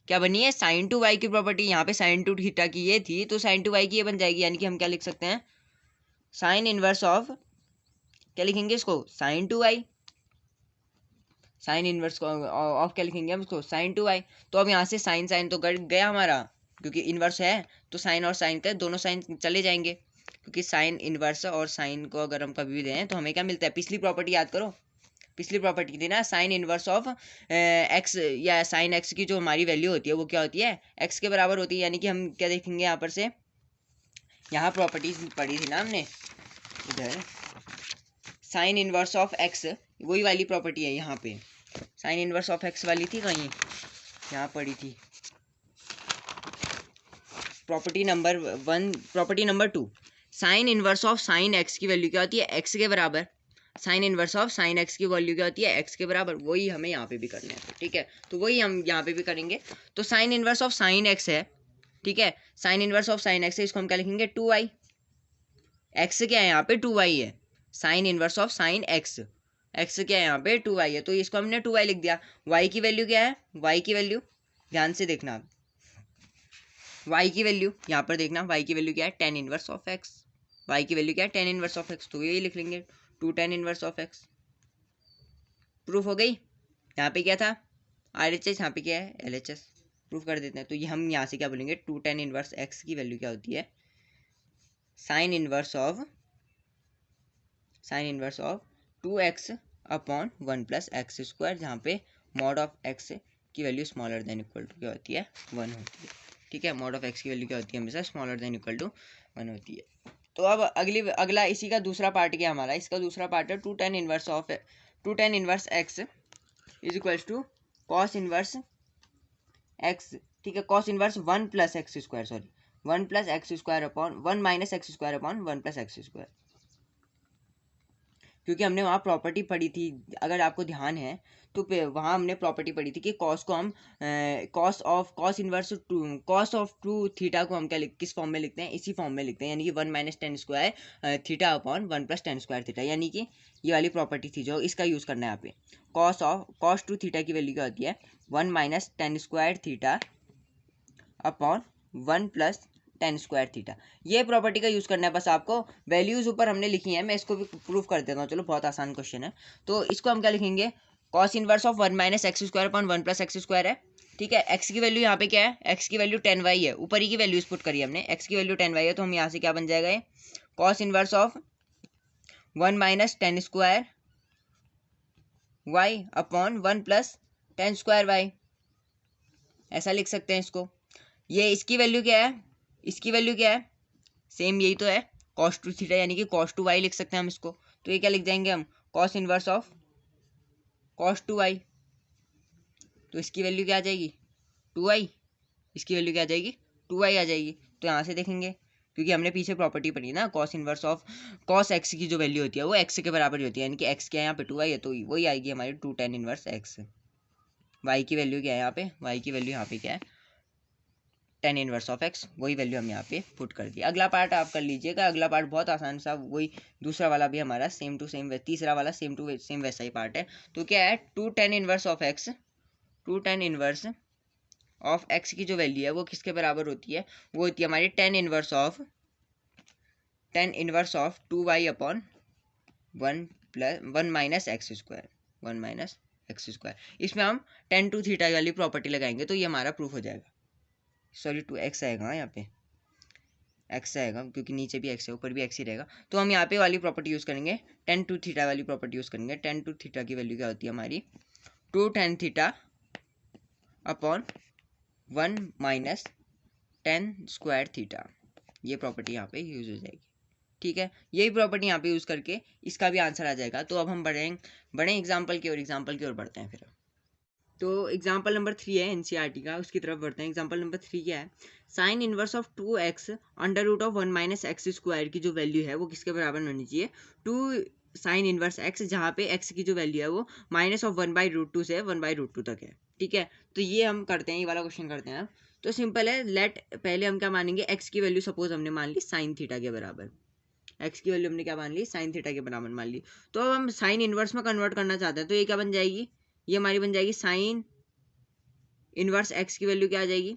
क्या बनी है, साइन टू वाई की प्रॉपर्टी। यहाँ पे साइन टू थीटा की ये थी, तो साइन टू वाई की ये बन जाएगी, यानी कि हम क्या लिख सकते हैं, साइन इनवर्स ऑफ, क्या लिखेंगे इसको, sine two y, sine inverse of क्या लिखेंगे हम इसको, साइन टू वाई। तो अब यहाँ से साइन साइन तो कट गया हमारा, क्योंकि इनवर्स है, तो साइन और साइन का दोनों साइन चले जाएंगे, क्योंकि साइन इनवर्स और साइन को अगर हम कभी भी दें तो हमें क्या मिलता है, पिछली प्रॉपर्टी याद करो, पिछली प्रॉपर्टी थी ना, साइन इनवर्स ऑफ एक्स या साइन एक्स की जो हमारी वैल्यू होती है वो क्या होती है, एक्स के बराबर होती है। यानी कि हम क्या देखेंगे यहाँ पर से, यहाँ प्रॉपर्टीज पढ़ी थी ना हमने इधर, साइन इनवर्स ऑफ एक्स, वही वाली प्रॉपर्टी है यहाँ पे, साइन इनवर्स ऑफ एक्स वाली थी कहीं, यहाँ पड़ी थी property number 1, property number 2, sine inverse of sine x की वैल्यू क्या होती है, एक्स के बराबर, sign inverse of sine x की वैल्यू क्या होती है, एक्स के बराबर। वही हमें यहाँ पे भी करना है, ठीक है, तो वही हम यहाँ पे भी करेंगे। तो sine inverse of sine x है, ठीक है, sine inverse of sine x है, इसको हम क्या लिखेंगे, 2y, एक्स क्या है यहाँ पे 2y है, sine inverse of sine x, x क्या है यहाँ पे 2y है, तो इसको हमने 2y लिख दिया। y की वैल्यू क्या है, y की वैल्यू ध्यान से देखना, y की वैल्यू यहाँ पर देखना, y की वैल्यू क्या है, tan inverse of x, y की वैल्यू क्या है, टेन इनवर्स ऑफ x, तो यही लिख लेंगे 2 tan inverse of x। Proof हो गई, यहाँ पे क्या था RHS, यहाँ पे क्या है LHS, प्रूफ कर देते हैं। तो ये हम यहाँ से क्या बोलेंगे, 2 टेन इनवर्स x की वैल्यू क्या होती है, sine inverse of 2x upon 1 plus x square, जहाँ पे मॉड ऑफ x की value smaller than equal to क्या होती है, 1 होती है। ठीक है, मॉड ऑफ x की वैल्यू क्या होती है, हमेशा स्मॉलर देन इक्वल टू 1 होती है। तो अब अगला इसी का दूसरा पार्ट क्या हमारा, इसका दूसरा पार्ट है 2 tan inverse x is equals to cos inverse x। ठीक है, cos inverse 1 plus x square, sorry 1 plus x square upon 1 minus x square upon 1 plus x square. क्योंकि हमने वहाँ प्रॉपर्टी पढ़ी थी, अगर आपको ध्यान है तो वहाँ हमने प्रॉपर्टी पढ़ी थी कि कॉस को हम कॉस ऑफ टू थीटा को हम किस फॉर्म में लिखते हैं, इसी फॉर्म में लिखते हैं, यानी कि 1 minus ten square theta upon 1 plus ten square theta, यानी कि ये वाली प्रॉपर्टी थी जो इसका यूज़ करना है यहाँ पे। कॉस टू थीटा की वैल्यू क्या होती है, 1 minus ten square theta upon 1 plus ten square theta. ये प्रॉपर्टी का यूज़ करना है बस आपको। वैल्यूज़ ऊपर हमने लिखी है, मैं इसको भी प्रूफ कर देता हूँ, चलो बहुत आसान क्वेश्चन है। तो इसको हम क्या लिखेंगे, cos inverse of 1 minus x square upon 1 plus x square है, ठीक है। एक्स की वैल्यू यहाँ पे क्या है, एक्स की वैल्यू 10y है, ऊपर ही की वैल्यूज पुट करी हमने, एक्स की वैल्यू 10y है, तो हम यहाँ से क्या बन जाएगा, ये cos inverse of 1 minus ten square y upon 1 plus ten square y, ऐसा लिख सकते हैं इसको। ये इसकी वैल्यू क्या है, इसकी वैल्यू क्या है, सेम यही तो है, कॉस टू थीटा, यानी कि कॉस टू वाई लिख सकते हैं हम इसको। तो ये क्या लिख जाएंगे हम, cos inverse of cos two y, तो इसकी वैल्यू क्या आ जाएगी 2y, इसकी वैल्यू क्या आ जाएगी 2y आ जाएगी। तो यहाँ से देखेंगे, क्योंकि हमने पीछे प्रॉपर्टी पढ़ी ना, cos inverse of cos x की जो वैल्यू होती है वो एक्स के बराबर होती है, यानी कि एक्स क्या है यहाँ पे 2y है, तो वही आएगी हमारी 2 tan इनवर्स एक्स। वाई की वैल्यू क्या है यहाँ पे, वाई की वैल्यू यहाँ पे क्या है, tan इनवर्स ऑफ एक्स, वही वैल्यू हम यहाँ पे पुट कर दी। अगला पार्ट आप कर लीजिएगा, अगला पार्ट बहुत आसान सा, वही दूसरा वाला भी हमारा सेम टू सेम, तीसरा वाला सेम टू सेम वैसा ही पार्ट है। तो क्या है, 2 tan inverse of x, 2 tan inverse of x की जो वैल्यू है वो किसके बराबर होती है, वो होती है हमारी tan inverse of 2y upon 1 minus x square, 1 minus x square. इसमें हम tan टू थीटा वाली प्रॉपर्टी लगाएंगे तो ये हमारा प्रूफ हो जाएगा। सॉरी 2x आएगा यहाँ पे, x आएगा क्योंकि नीचे भी x है ऊपर भी x ही रहेगा। तो हम यहाँ पे वाली प्रॉपर्टी यूज़ करेंगे, tan टू थीटा वाली प्रॉपर्टी यूज़ करेंगे। tan टू थीटा की वैल्यू क्या होती है हमारी, 2 tan theta upon 1 minus ten square theta, ये प्रॉपर्टी यहाँ पे यूज़ हो जाएगी, ठीक है। यही प्रॉपर्टी यहाँ पे यूज़ करके इसका भी आंसर आ जाएगा। तो अब हम बढ़ें एग्जाम्पल की ओर बढ़ते हैं फिर। तो एग्जाम्पल नंबर 3 है एनसीईआरटी का, उसकी तरफ बढ़ते हैं। एग्जाम्पल नंबर 3 क्या है, sine inverse of 2x under root of 1 minus x square की जो वैल्यू है वो किसके बराबर होनी चाहिए, 2 साइन इनवर्स x, जहाँ पे x की जो वैल्यू है वो माइनस ऑफ 1/√2 से 1/√2 तक है, ठीक है। तो ये हम करते हैं, ये वाला क्वेश्चन करते हैं। तो सिंपल है, लेट पहले हम क्या मानेंगे, x की वैल्यू सपोज हमने मान ली साइन थीटा के बराबर, x की वैल्यू हमने क्या मान ली, साइन थीटा के बराबर मान ली। तो अब हम साइन इनवर्स में कन्वर्ट करना चाहते हैं, तो ये क्या बन जाएगी, ये हमारी बन जाएगी साइन इनवर्स x की वैल्यू क्या आ जाएगी,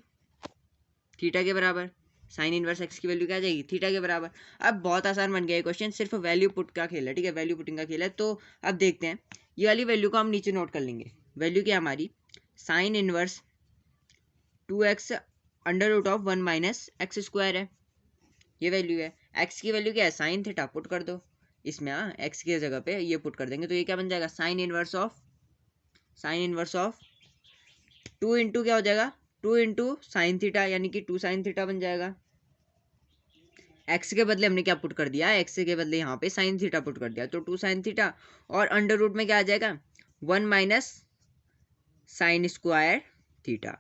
थीटा के बराबर। साइन इनवर्स x की वैल्यू क्या आ जाएगी, थीटा के बराबर। अब बहुत आसान बन गया ये क्वेश्चन, सिर्फ वैल्यू पुट का खेल है, ठीक है, वैल्यू पुटिंग का खेल है। तो अब देखते हैं, ये वाली वैल्यू को हम नीचे नोट कर लेंगे। वैल्यू क्या हमारी, sine inverse 2x under root of 1 minus x square है, ये वैल्यू है। x की वैल्यू क्या है, साइन थीटा, पुट कर दो इसमें, हाँ x की जगह पे ये पुट कर देंगे, तो ये क्या बन जाएगा, साइन इनवर्स ऑफ 2 इंटू क्या हो जाएगा, 2 इंटू साइन थीटा, यानी कि 2 साइन थीटा बन जाएगा। x के बदले हमने क्या पुट कर दिया, x के बदले यहाँ पे साइन थीटा पुट कर दिया, तो 2 साइन थीटा, और अंडर रूट में क्या आ जाएगा, 1 माइनस साइन स्क्वायर थीटा,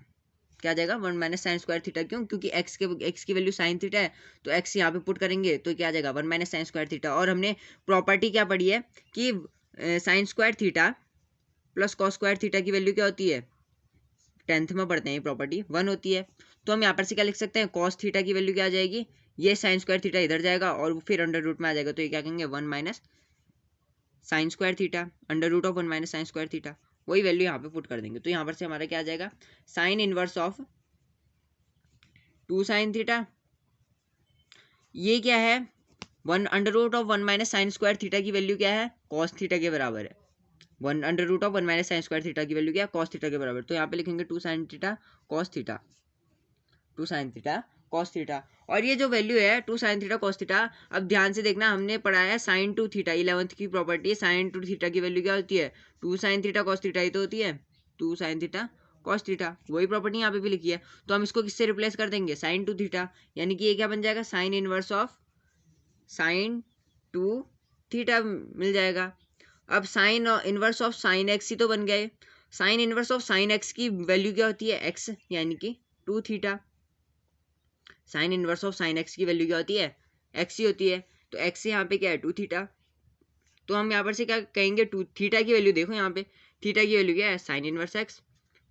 क्या आ जाएगा, 1 माइनस साइन स्क्वायर थीटा। क्यों, क्योंकि x की वैल्यू साइन थीटा है, तो x यहाँ पे पुट करेंगे तो क्या आ जाएगा, 1 माइनस साइन स्क्वायर थीटा। और हमने प्रॉपर्टी क्या पढ़ी है कि sign square theta plus cos square theta की वैल्यू क्या होती है, 10th में पढ़ते हैं, ये प्रॉपर्टी 1 होती है। तो हम यहाँ पर से क्या लिख सकते हैं, कॉस थीटा की वैल्यू क्या आ जाएगी, ये साइन स्क्वायर थीटा इधर जाएगा और फिर अंडर रूट में आ जाएगा, तो ये क्या कहेंगे, 1 minus sine square theta under root of 1 minus sine square theta, वही वैल्यू यहाँ पे पुट कर देंगे। तो यहाँ पर से हमारा क्या आ जाएगा, sine inverse of 2 sine theta, ये क्या है, 1 under root of 1 minus sine square theta की वैल्यू क्या है, कॉस थीटा के बराबर है। 1 under root of 1 minus sine square theta की वैल्यू क्या है, कॉस थीटा के बराबर। तो यहाँ पे लिखेंगे 2 sine theta cos theta, 2 sine theta cos theta. और ये जो वैल्यू है 2 साइन थीटा कॉस थीटा, अब ध्यान से देखना, हमने पढ़ा है साइन टू थीटा, 11th की प्रॉपर्टी, साइन टू थीटा की वैल्यू क्या होती है, 2 साइन थीटा कॉस थीटा ही तो होती है, 2 साइन थीटा कॉस थीटा, वही प्रॉपर्टी यहाँ पे भी लिखी है। तो हम इसको किससे रिप्लेस कर देंगे, साइन टू थीटा, यानी कि ये क्या बन जाएगा, sine inverse of sine two theta मिल जाएगा। अब sine inverse of sine x ही तो बन गए। Sine inverse of sine x की वैल्यू क्या होती है, एक्स, यानी कि 2 थीटा। Sine inverse of sine x की वैल्यू क्या होती है, एक्स ही होती है, तो एक्स यहाँ पे क्या है, 2 थीटा। तो हम यहाँ पर से क्या कहेंगे, टू थीटा की वैल्यू देखो, यहाँ पे थीटा की वैल्यू क्या है, साइन इनवर्स एक्स,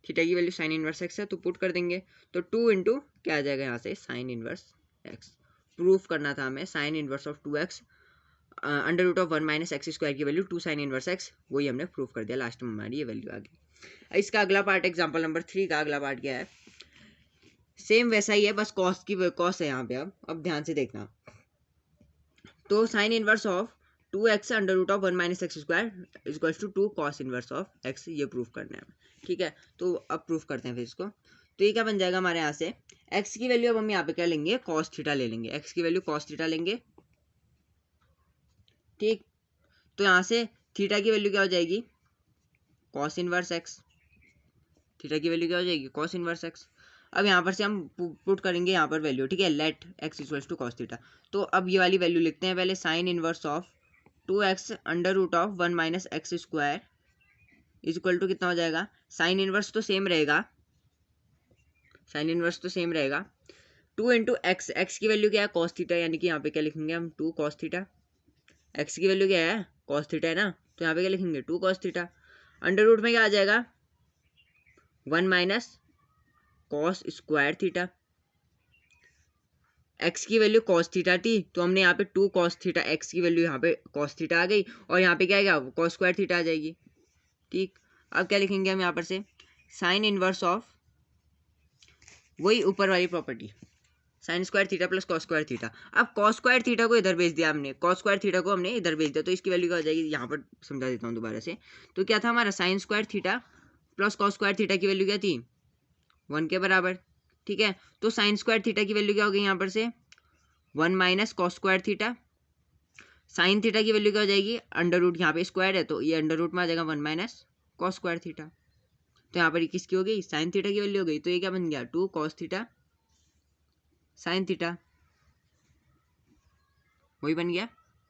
थीटा की वैल्यू साइन इनवर्स एक्स है, तो पुट कर देंगे, तो 2 इंटू क्या आ जाएगा यहाँ से, साइन इनवर्स एक्स। प्रूफ करना था हमें sine inverse of 2x under root of 1 minus x square की वैल्यू 2 साइन इनवर्स एक्स, वही हमने प्रूफ कर दिया, लास्ट में हमारी ये वैल्यू आ गई। इसका अगला पार्ट, एग्जाम्पल नंबर 3 का अगला पार्ट क्या है, सेम वैसा ही है, बस कॉस है यहाँ पे। अब ध्यान से देखना, तो sine inverse of 2x under root of 1 minus x square equals to 2 cos inverse of x, ये प्रूफ करना है, ठीक है। तो अब प्रूफ करते हैं फिर इसको। तो ये क्या बन जाएगा हमारे यहाँ से, x की वैल्यू अब हम यहाँ पे क्या लेंगे, कॉस थीटा ले लेंगे, x की वैल्यू कॉस थीटा लेंगे, ठीक। तो यहाँ से थीटा की वैल्यू क्या हो जाएगी, कॉस इनवर्स x, थीटा की वैल्यू क्या हो जाएगी, कॉस इनवर्स x। अब यहाँ पर से हम पुट करेंगे यहाँ पर वैल्यू, ठीक है, let x equals to cos theta. तो अब ये वाली वैल्यू लिखते हैं पहले, sine inverse of 2x under root of 1 minus x square is equal to कितना हो जाएगा, साइन इनवर्स तो सेम रहेगा, साइन इनवर्स तो सेम रहेगा, 2 इंटू एक्स, एक्स की वैल्यू क्या है, कॉस थीटा, यानी कि यहाँ पे क्या लिखेंगे हम, 2 कॉस थीटा। एक्स की वैल्यू क्या है, कॉस थीटा है ना, तो यहाँ पे क्या लिखेंगे, 2 कॉस थीटा। अंडर रूट में क्या आ जाएगा, 1 minus cos square theta. X की वैल्यू कॉस थीटा थी, तो हमने यहाँ पे 2 कॉस थीटा, एक्स की वैल्यू यहाँ पे कॉस थीटा आ गई, और यहाँ पे क्या आएगा, कॉस स्क्वायर थीटा आ जाएगी, ठीक। अब क्या लिखेंगे हम यहाँ पर से, साइन इनवर्स ऑफ, वही ऊपर वाली property, sign square theta plus cos square theta. अब कॉस स्क्वायर थीटा को इधर भेज दिया हमने, कॉस स्क्वायर थीटा को हमने इधर भेज दिया, तो इसकी वैल्यू क्या हो जाएगी, यहाँ पर समझा देता हूँ दोबारा से। तो क्या था हमारा, sign square theta plus cos square theta की वैल्यू क्या थी, 1 के बराबर, ठीक है। तो साइन स्क्वायर थीटा की वैल्यू क्या हो गई यहाँ पर से, 1 minus cos square theta. Sine theta की वैल्यू क्या हो जाएगी, अंडर रूट, यहाँ पे स्क्वायर है तो ये अंडर रूट में आ जाएगा 1 माइनस कॉस स्क्वायर थीटा। तो यहाँ पर किसकी हो गई, साइन थीटा की वैल्यू हो गई, तो ये क्या बन गया, 2 कॉस थीटा साइन थीटा, वही बन गया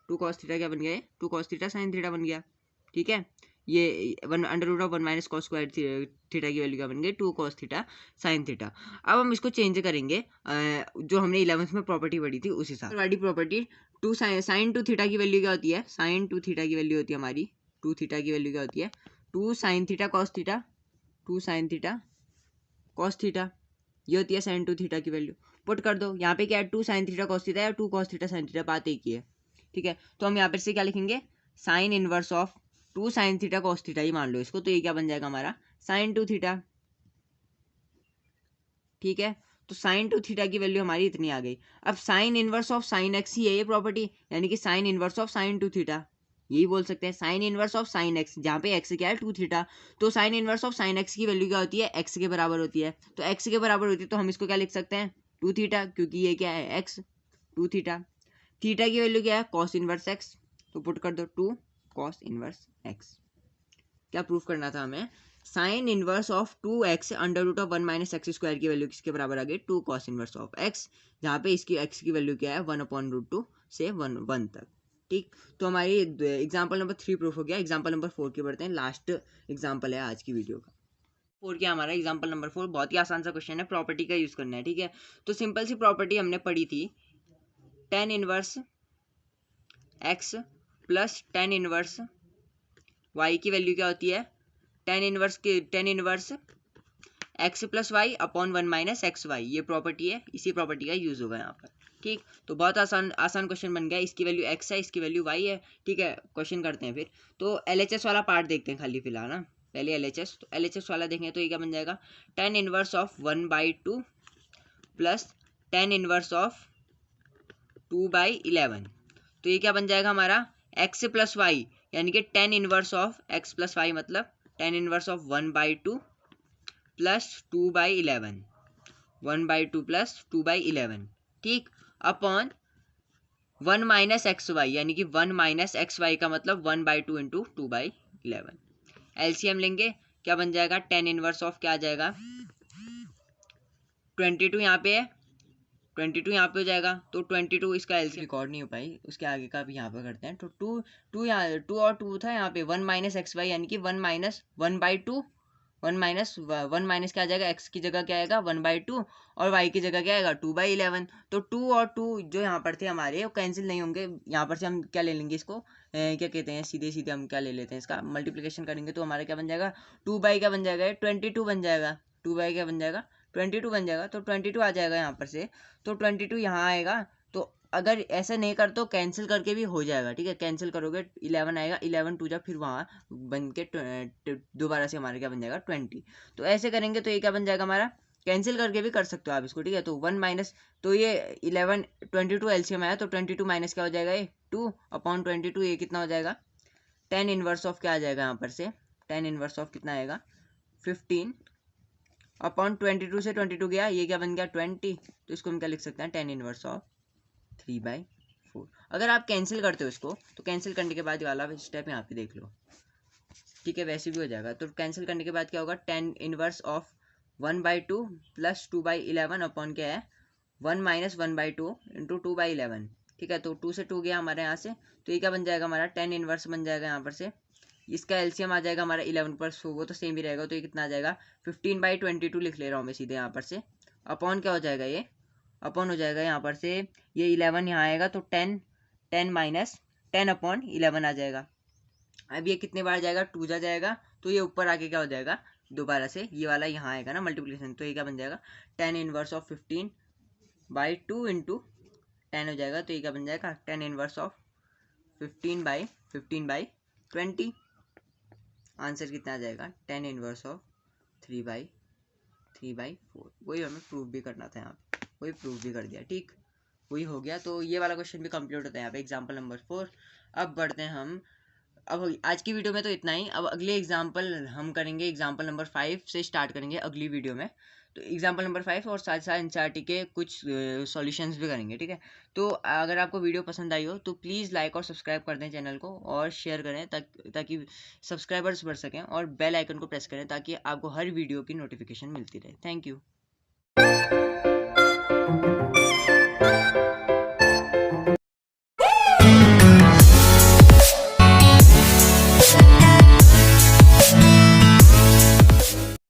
2 कॉस थीटा, क्या बन गया, 2 कॉस थीटा साइन थीटा बन गया, ठीक है। ये 1 under root of 1 minus cos square theta की वैल्यू क्या बन गई, 2 कॉस थीटा साइन थीटा। अब हम इसको चेंज करेंगे, जो हमने 11th में प्रॉपर्टी पढ़ी थी उस हिसाब वाली प्रॉपर्टी, 2 साइन 2 थीटा की वैल्यू क्या होती है, साइन 2 थीटा की वैल्यू होती है हमारी, 2 थीटा की वैल्यू क्या होती है, 2 sine theta cos theta, 2 sine theta cos theta, ये होती है साइन 2 थीटा की वैल्यू। पुट कर दो, यहाँ पे क्या है, 2 साइन थीटा कॉस थीटा या 2 कॉस थीटा साइन थीटा, बात एक ही है, ठीक है। तो हम यहाँ पर से क्या लिखेंगे, sine inverse of 2 sine theta cos theta ही मान लो इसको, तो ये क्या बन जाएगा हमारा, साइन 2 थीटा, ठीक है। तो साइन 2 थीटा की वैल्यू हमारी इतनी आ गई। अब sine inverse of sine x ही है ये प्रॉपर्टी, यानी कि sine inverse of sine 2 theta, यही बोल सकते हैं, sine inverse of sine x, जहाँ पे एक्स क्या है 2 थीटा, तो sine inverse of sine x की वैल्यू क्या होती है, एक्स के बराबर होती है। तो एक्स के बराबर होती है तो हम इसको क्या लिख सकते हैं, 2 थीटा, क्योंकि ये क्या है, एक्स, 2 थीटा। थीटा की वैल्यू क्या है, कॉस इनवर्स एक्स, तो पुट कर दो 2 कॉस इनवर्स एक्स। क्या प्रूफ करना था हमें, sine inverse of 2x under root of 1 minus x square की वैल्यू किसके बराबर आ गई, 2 कॉस इनवर्स ऑफ x, जहाँ पे इसकी x की वैल्यू क्या है, 1/√2 से 1 तक, ठीक। तो हमारी एग्जाम्पल नंबर 3 प्रूफ हो गया। एग्जाम्पल नंबर 4 की बढ़ते हैं, लास्ट एग्जाम्पल है आज की वीडियो का। 4 क्या हमारा एग्जाम्पल नंबर 4, बहुत ही आसान सा क्वेश्चन है, प्रॉपर्टी का यूज करना है, ठीक है। तो सिंपल सी प्रॉपर्टी हमने पढ़ी थी, tan inverse x plus tan inverse y की वैल्यू क्या होती है, tan inverse x plus y upon 1 minus x y, ये प्रॉपर्टी है, इसी प्रॉपर्टी का यूज होगा यहाँ पर, ठीक। तो बहुत आसान क्वेश्चन बन गया, इसकी वैल्यू एक्स है, इसकी वैल्यू वाई है, ठीक है। क्वेश्चन करते हैं फिर, तो LHS वाला पार्ट देखते हैं खाली फिलहाल ना, पहले LHS, तो LHS वाला देखें तो ये क्या बन जाएगा, tan inverse of 1/2 plus tan inverse of 2/11, तो ये क्या बन जाएगा हमारा, एक्स प्लस वाई, यानी कि tan inverse of x plus y, मतलब tan inverse of 1/2 plus 2/11, 1/2 plus 2/11, ठीक, अपॉन 1 माइनस एक्स वाई, यानी कि 1 माइनस एक्स वाई का मतलब 1/2 इंटू 2/11। एलसीएम लेंगे, क्या बन जाएगा, टेन इनवर्स ऑफ क्या आ जाएगा, 22 यहाँ पे है, 22 यहाँ पे हो जाएगा, तो 22 इसका एलसीएम रिकॉर्ड नहीं हो पाई, उसके आगे का भी यहाँ पे करते हैं। तो 2 यहाँ 2 और 2 था यहाँ पे, 1 माइनस एक्स वाई, यानी कि 1 माइनस 1/2, 1 माइनस क्या आ जाएगा, एक्स की जगह क्या आएगा 1/2, और वाई की जगह क्या आएगा 2/11। तो 2 और 2 जो यहाँ पर थे हमारे वो कैंसिल नहीं होंगे, यहाँ पर से हम क्या ले लेंगे इसको, क्या कहते हैं, सीधे सीधे हम क्या ले लेते हैं, इसका मल्टीप्लिकेशन करेंगे तो हमारा क्या बन जाएगा, 2 क्या बन जाएगा, 22 बन जाएगा, 2 क्या बन जाएगा, 22 बन जाएगा। तो 22 आ जाएगा यहाँ पर से, तो 22 यहाँ आएगा। तो अगर ऐसा नहीं कर तो कैंसिल करके भी हो जाएगा, ठीक है, कैंसिल करोगे 11 आएगा, 11 टू जा फिर वहाँ बन के दोबारा से हमारा क्या बन जाएगा 20। तो ऐसे करेंगे तो ये क्या बन जाएगा हमारा, कैंसिल करके भी कर सकते हो आप इसको, ठीक है। तो 1 माइनस, तो ये 11 22 एलसीएम आया, तो 22 माइनस क्या हो जाएगा, ये 2/22, ये कितना हो जाएगा, 10 इनवर्स ऑफ क्या आ जाएगा यहाँ पर से, 10 इनवर्स ऑफ कितना आएगा 15/22 से 22 गया, ये क्या बन गया 20। तो इसको हम क्या लिख सकते हैं, 10 इनवर्स ऑफ 3/4। अगर आप कैंसिल करते हो इसको, तो कैंसिल करने के बाद वाला स्टेप यहाँ पे देख लो, ठीक है, वैसे भी हो जाएगा। तो कैंसिल करने के बाद क्या होगा, 10 इनवर्स ऑफ 1/2 प्लस 2/11 अपॉन क्या है 1 माइनस 1/2 इंटू 2/11, ठीक है। तो 2 से 2 गया हमारे यहाँ से, तो ये क्या बन जाएगा हमारा 10 इनवर्स बन जाएगा यहाँ पर से। इसका एलसीएम आ जाएगा हमारा 11 पर, सो वो तो सेम ही रहेगा, तो ये कितना आ जाएगा 15/22 लिख ले रहा हूँ मैं सीधे यहाँ पर से। अपॉन क्या हो जाएगा, ये अपॉन हो जाएगा यहाँ पर से, ये 11 यहाँ आएगा, तो 10 माइनस 10/11 आ जाएगा। अब ये कितने बार जाएगा, 2 जा जाएगा, तो ये ऊपर आके क्या हो जाएगा दोबारा से, ये वाला यहाँ आएगा ना मल्टीप्लिकेशन, तो ये क्या बन जाएगा 10 इनवर्स ऑफ 15/2 इंटू 10 हो जाएगा। तो ये क्या बन जाएगा 10 इनवर्स ऑफ 15/20। आंसर कितना आ जाएगा 10 इनवर्स ऑफ 3/4। वही हमें प्रूव भी करना था यहाँ पे, वही प्रूव भी कर दिया, ठीक, वही हो गया। तो ये वाला क्वेश्चन भी कंप्लीट होता है यहाँ पे, एग्जाम्पल नंबर 4। अब बढ़ते हैं हम, अब आज की वीडियो में तो इतना ही। अब अगले एग्जाम्पल हम करेंगे, एग्जाम्पल नंबर 5 से स्टार्ट करेंगे अगली वीडियो में। तो एग्जाम्पल नंबर 5 और साथ साथ एनसीईआरटी के कुछ सॉल्यूशंस भी करेंगे, ठीक है। तो अगर आपको वीडियो पसंद आई हो तो प्लीज़ लाइक और सब्सक्राइब कर दें चैनल को, और शेयर करें ताकि सब्सक्राइबर्स बढ़ सकें, और बेल आइकन को प्रेस करें ताकि आपको हर वीडियो की नोटिफिकेशन मिलती रहे। Thank you.